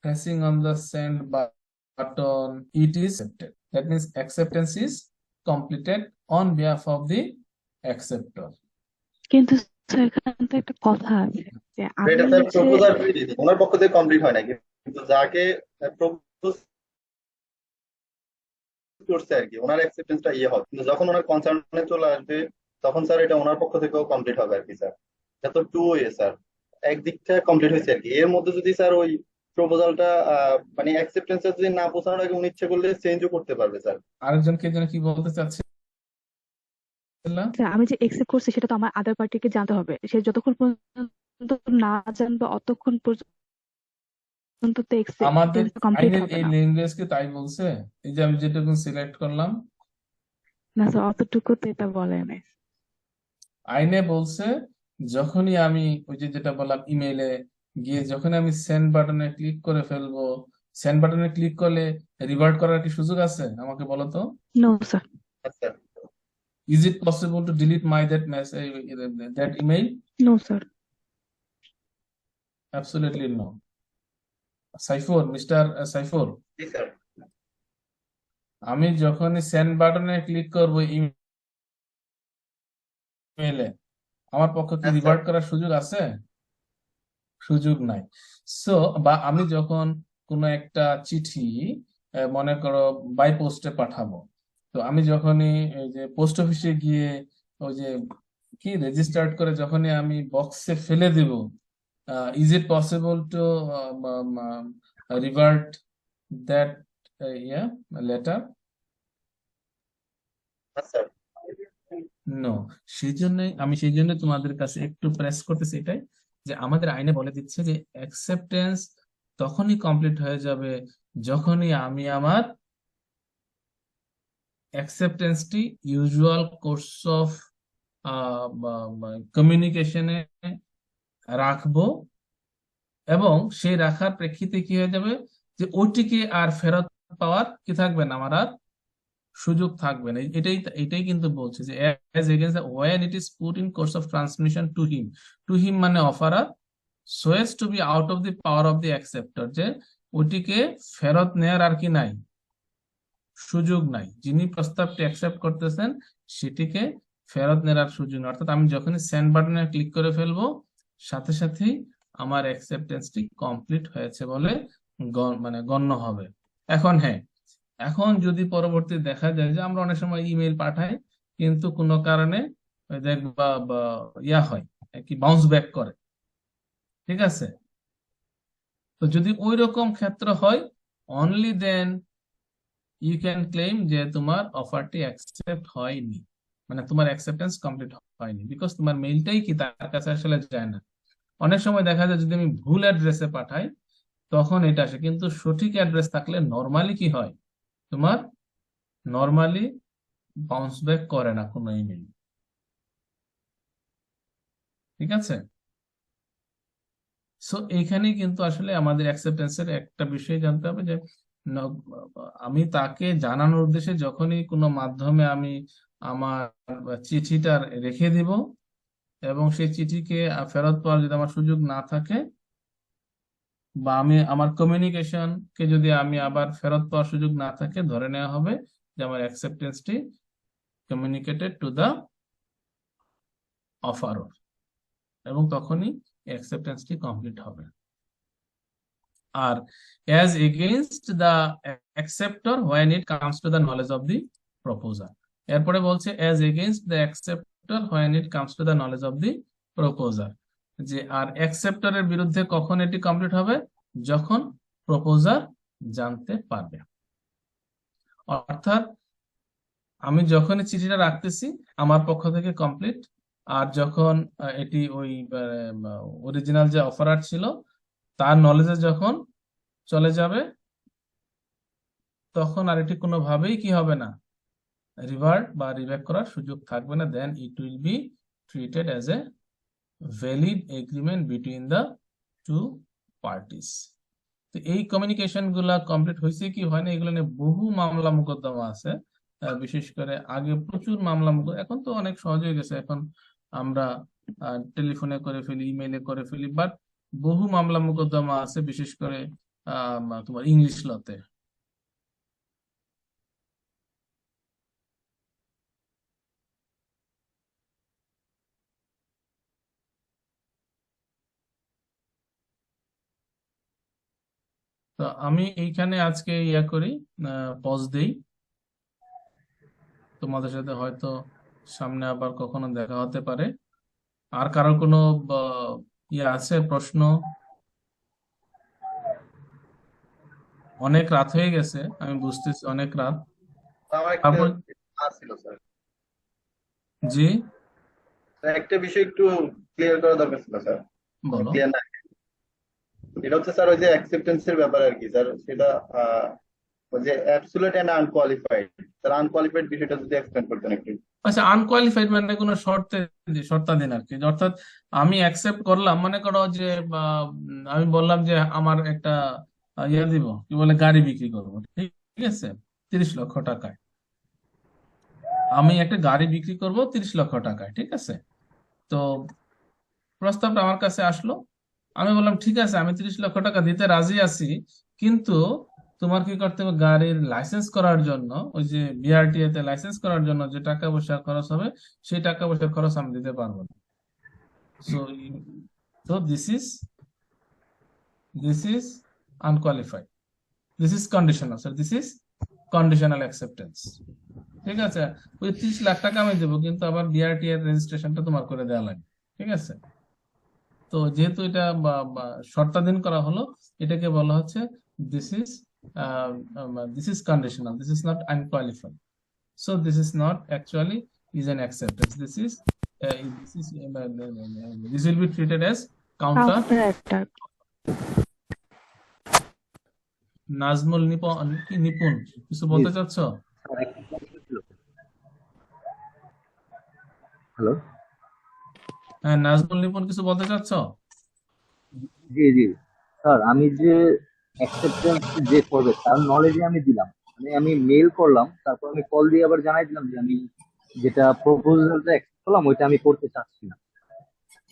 pressing on the send button, it is accepted. That means acceptance is completed on behalf of the acceptor. কিন্তু স্যার এখানে তো একটা কথা আছে যে আমি এটা স্যার হচ্ছে প্রপোজাল ওনার পক্ষ থেকে কমপ্লিট হয় না, কিন্তু যাকে প্রপোজ করছে আর কি, ওনার অ্যাকসেপ্টেন্সটা হয়, কিন্তু যখন ওনার কনসার্নে চলে আসবে তখন স্যার এটা ওনার পক্ষ থেকেও কমপ্লিট হবে আর কি স্যার। এটা তো টু ওয়ে স্যার, একদিকটা কমপ্লিট হয়েছে আর কি। এর মধ্যে যদি স্যার ওই প্রপোজালটা মানে অ্যাকসেপ্টেন্সটা যদি না পৌঁছানোর আগে উনি ইচ্ছে করলে চেঞ্জও করতে পারবে স্যার। আরেকজনকে যেন কি বলতে চাচ্ছে, স্যার আমি যে একসেপ্ট করছি সেটা তো আমার আদার পার্টিকে জানতে হবে, সে যতক্ষণ পর্যন্ত না জানবে অতক্ষণ পর্যন্ত তো আমাদের একসেপ্টেন্স কমপ্লিট আইনের হবে এই না। ল্যাঙ্গুয়েজ কি তাই বলছে? এই যে আমি যেটুকু সিলেক্ট করলাম, না স্যার অতটুকু তো এটা বলে নাই। আইনে বলছে যখনই আমি ওই যে যেটা বললাম ইমেইলে গিয়ে যখন আমি সেন্ড বাটনে ক্লিক করে ফেলবো, সেন্ড বাটনে ক্লিক করলে রিভার্ট করার কি সুযোগ আছে? আমাকে বলো তো। No sir. আচ্ছা, Is it possible to delete that message, that email? No sir. Absolutely no. Saiful, mister Saiful, জি স্যার। আমি যখনই সেন্ড বাটনে ক্লিক করব ইমেলে, আমার পক্ষে কি হ্যাঁ স্যার। রিভার্ট করার সুযোগ আছে? সুযোগ নাই। সো বা আমি যখন কোনো একটা চিঠি মনে করো বাই পোস্টে পাঠাবো, তো আমি যখনই ওই যে পোস্ট অফিসে গিয়ে ওই যে কি রেজিস্টার্ড করে যখনই আমি বক্সে ফেলে দিব, is it possible to revert that letter? হ্যাঁ স্যার। নো। সেই জন্য তোমাদের কাছে একটু প্রেস করতেছি এটাই, যে আমাদের আইনে বলে দিচ্ছে যে অ্যাকসেপ্টেন্স তখনই কমপ্লিট হয়ে যাবে যখনই আমি আমার অ্যাকসেপ্টেন্সটি ইউজুয়াল কোর্স অফ কমিউনিকেশনে রাখবো, এবং সেই রাখার প্রেক্ষিতে কি হয়ে যাবে যে ওটিকে আর ফেরত পাওয়ার কি থাকবে না, আমার আর সুযোগ থাকবে না। এটাই এটাই কিন্তু বলছে যে as against when it is put in course of transmission to him মানে অফারার, so as to be out of the power of the acceptor, যে ওটিকে ফেরত নেয়ার আর কি নাই, সুযোগ নাই। যিনি প্রস্তাবটি অ্যাকসেপ্ট করতেছেন সেটিকে ফেরত নেওয়ার সুযোগ নেই। অর্থাৎ আমি যখনই সেন্ড বাটনে ক্লিক করে ফেলবো, সাথে সাথেই আমার অ্যাকসেপ্টেন্সটি কমপ্লিট হয়েছে বলে মানে গণ্য হবে। এখন হ্যাঁ, এখন যদি পরবর্তী দেখা যায় যে আমরা অনেক সময় ইমেল পাঠাই কিন্তু কোনো কারণে ওই দেখবা ইয়া হয়, কি বাউন্স ব্যাক করে, ঠিক আছে? তো যদি ওই রকম ক্ষেত্র হয়, only then you can claim যে তোমার অফারটি অ্যাকসেপ্ট হয়নি, মানে তোমার অ্যাকসেপ্টেন্স কমপ্লিট হয়নি, বিকজ তোমার মেইলটাই কি তার কাছে আসলে যায় না। অনেক সময় দেখা যায় যদি আমি ভুল অ্যাড্রেসে পাঠাই তখন এটা আসে, কিন্তু সঠিক অ্যাড্রেস থাকলে নর্মালি কি হয়, তোমার নর্মালি বাউন্স ব্যাক করে না কোনো ইমেল, ঠিক আছে? সো এইখানে কিন্তু আসলে আমাদের অ্যাকসেপ্টেন্সের একটা বিষয় জানতে হবে যে ন- আমি তাকে জানানোর উদ্দেশ্যে যখনই কোনো মাধ্যমে আমি আমার চিঠিটা রেখে দিব, এবং সেই চিঠিকে ফেরত পাওয়ার যদি আমার সুযোগ না থাকে, বা আমি আমার কমিউনিকেশনকে যদি আমি আবার ফেরত পাওয়ার সুযোগ না থাকে, ধরে নেওয়া হবে যে আমার অ্যাকসেপ্টেন্সটি কমিউনিকেটেড টু দ্য অফারর, এবং তখনই অ্যাকসেপ্টেন্সটি কমপ্লিট হবে। আর as against the acceptor when it comes to the knowledge of the proposer, এরপরে বলছে as against the acceptor when it comes to the knowledge of the proposer, যে আর অ্যাকসেপ্টরের বিরুদ্ধে কখন এটি কমপ্লিট হবে, যখন প্রপোজার জানতে পারবে। অর্থাৎ আমি যখনই চিঠিটা রাখতেছি আমার পক্ষ থেকে কমপ্লিট, আর যখন এটি ওই অরিজিনাল যে অফারার ছিল তার নলেজে যখন চলে যাবে, তখন আর এটি কোনোভাবেই কি হবে না, রিভার্ট বা রিব্যাক করার সুযোগ থাকবে না। Then it will be treated as a valid agreement between the two parties. তো এই কমিউনিকেশন গুলা কমপ্লিট হয়েছে কি হয় না, এগুলো নিয়ে বহু মামলা মোকদ্দমা আছে। বিশেষ করে আগে প্রচুর মামলা এখন তো অনেক সহজ হয়ে গেছে, এখন আমরা টেলিফোনে করে ফেলি, ইমেইলে করে ফেলি, বাট বহু মামলা মোকদ্দমা আছে, বিশেষ করে তোমার ইংলিশ লতে। তো আমি এইখানে আজকে ইয়া করি, পজ দেই। তোমাদের সাথে হয়তো সামনে আবার কখনো দেখা হতে পারে। আর কারোর কোনো ইয়ে আছে প্রশ্ন? অনেক রাত হয়ে গেছে, আমি বুঝতেছি অনেক রাত। আমার একটা তারপর ছিল স্যার, জি একটা বিষয় একটু ক্লিয়ার করা দরকার ছিল স্যার। বলো। ক্লিয়ার না, এটা হচ্ছে স্যার ওই যে অ্যাকসেপ্টেন্সের ব্যাপারে আর কি স্যার, সেটা ওই যে absolute and unqualified, sir unqualified বিষয়টা যদি এক্সপ্লেন করতেন একটু। আচ্ছা, আনকোয়ালিফাইড মানে কোনো শর্তাধীন আর কি। অর্থাৎ আমি অ্যাকসেপ্ট করলাম, মনে করো যে আমি বললাম যে আমার একটা ইয়ে দিব, কি বলে, গাড়ি বিক্রি করবো, ঠিক আছে, 30 লক্ষ টাকায়। আমি একটা গাড়ি বিক্রি করব 30 লক্ষ টাকায়, ঠিক আছে। তো প্রস্তাবটা আমার কাছে আসলো, আমি বললাম ঠিক আছে, আমি 30 লক্ষ টাকা দিতে রাজি আছি, কিন্তু তোমার কি করতে হবে, গাড়ির লাইসেন্স করার জন্য, ওই যে বিআরটিএ তে লাইসেন্স করার জন্য যে টাকা পয়সা খরচ হবে, সেই টাকা পয়সা খরচ আমি দিতে পারবো না। So so this is unqualified, this is conditional, so this is conditional acceptance। ঠিক আছে, ওই 30 লাখ টাকা আমি দেবো, কিন্তু আবার বিআরটি এর রেজিস্ট্রেশনটা তোমার করে দেওয়া লাগবে। ঠিক আছে, তো যেহেতু এটা শর্তাধীন করা হলো, এটাকে বলা হচ্ছে this is this is conditional, this is not unqualified. So this is not actually is an acceptance, this will be treated as counter। Counter attack. Nazmul Nipun কিছু বলতে চাচ্ছ? হ্যালো, হ্যাঁ, নাজমুল নিপুণ কিছু বলতে চাচ্ছ? জি জি স্যার, আমি যে অ্যাকসেপ্টেন্স যে করবে তার নলেজে আমি দিলাম, মানে আমি মেল করলাম, তারপর আমি কল দিয়ে আবার জানাই দিলাম যে আমি যেটা প্রপোজালটা অ্যাকসেপ্ট করলাম ওইটা আমি করতে চাচ্ছি না,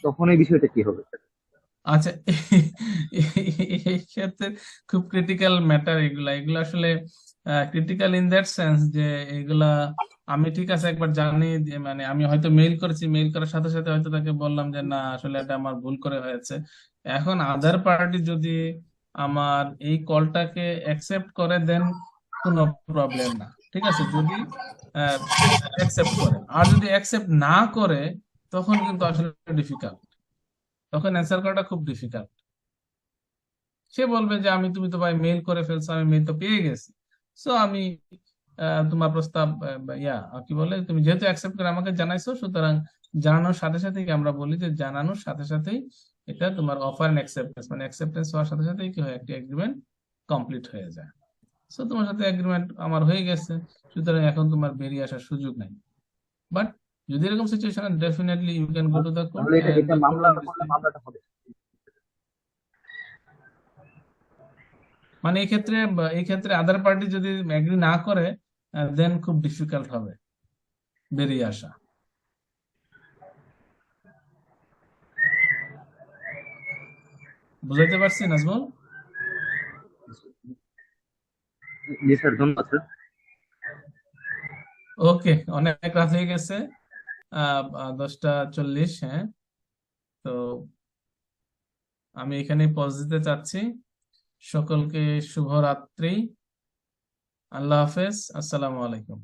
তখন এই বিষয়টা কি হবে? আচ্ছা, এই ক্ষেত্রে খুব ক্রিটিক্যাল ম্যাটার এগুলা, এগুলা আসলে ক্রিটিক্যাল ইন দ্যাট সেন্স যে এগুলা আমি ঠিক আছে একবার জানি যে, মানে আমি হয়তো মেইল করেছি, মেইল করার সাথে সাথে হয়তো তাকে বললাম যে না আসলে এটা আমার ভুল করে হয়েছে। এখন আদার পার্টি যদি আমার এই কলটাকে অ্যাকসেপ্ট করে, দেন কোনো প্রবলেম না। ঠিক আছে, যদি অ্যাকসেপ্ট করে, আর যদি অ্যাকসেপ্ট না করে তখন কিন্তু আসলে ডিফিকাল্ট, তখন অ্যান্সার করাটা খুব ডিফিকাল্ট। সে বলবে যে তুমি তো ভাই মেইল করে ফেলছো, আমি মেইল তো পেয়ে গেছি, সো আমি তোমার প্রস্তাব কি বলে, তুমি যেহেতু অ্যাকসেপ্ট করে আমাকে জানাইছো, সুতরাং জানানোর সাথে সাথেই আমরা বলি যে জানানোর সাথে সাথেই এটা তোমার অফার এন্ড অ্যাকসেপ্টেন্স, মানে অ্যাকসেপ্টেন্স হওয়ার সাথে সাথেই কি হয়, একটা এগ্রিমেন্ট কমপ্লিট হয়ে যায়। সো তোমার সাথে এগ্রিমেন্ট আমার হয়ে গেছে, সুতরাং এখন তোমার বেরিয়ে আসার সুযোগ নাই। বাট যদি এরকম situation, definitely you can go to the court তাহলে এটা এন্ড এটা মামলা করলে মামলাটা হবে? মানে এই ক্ষেত্রে আদার পার্টি যদি এগ্রি না করে, দেন খুব ডিফিকাল্ট হবে বেরিয়ে আসা। বুঝাইতে পারছি নাজমুল? জি স্যার, ধন্যবাদ স্যার। ওকে, অনেক রাত হয়ে গেছে, 10টা 40। হ্যাঁ, তো আমি এখানে পজ দিতে চাচ্ছি। সকলকে শুভরাত্রি, আল্লাহ হাফেজ, আসসালামু আলাইকুম।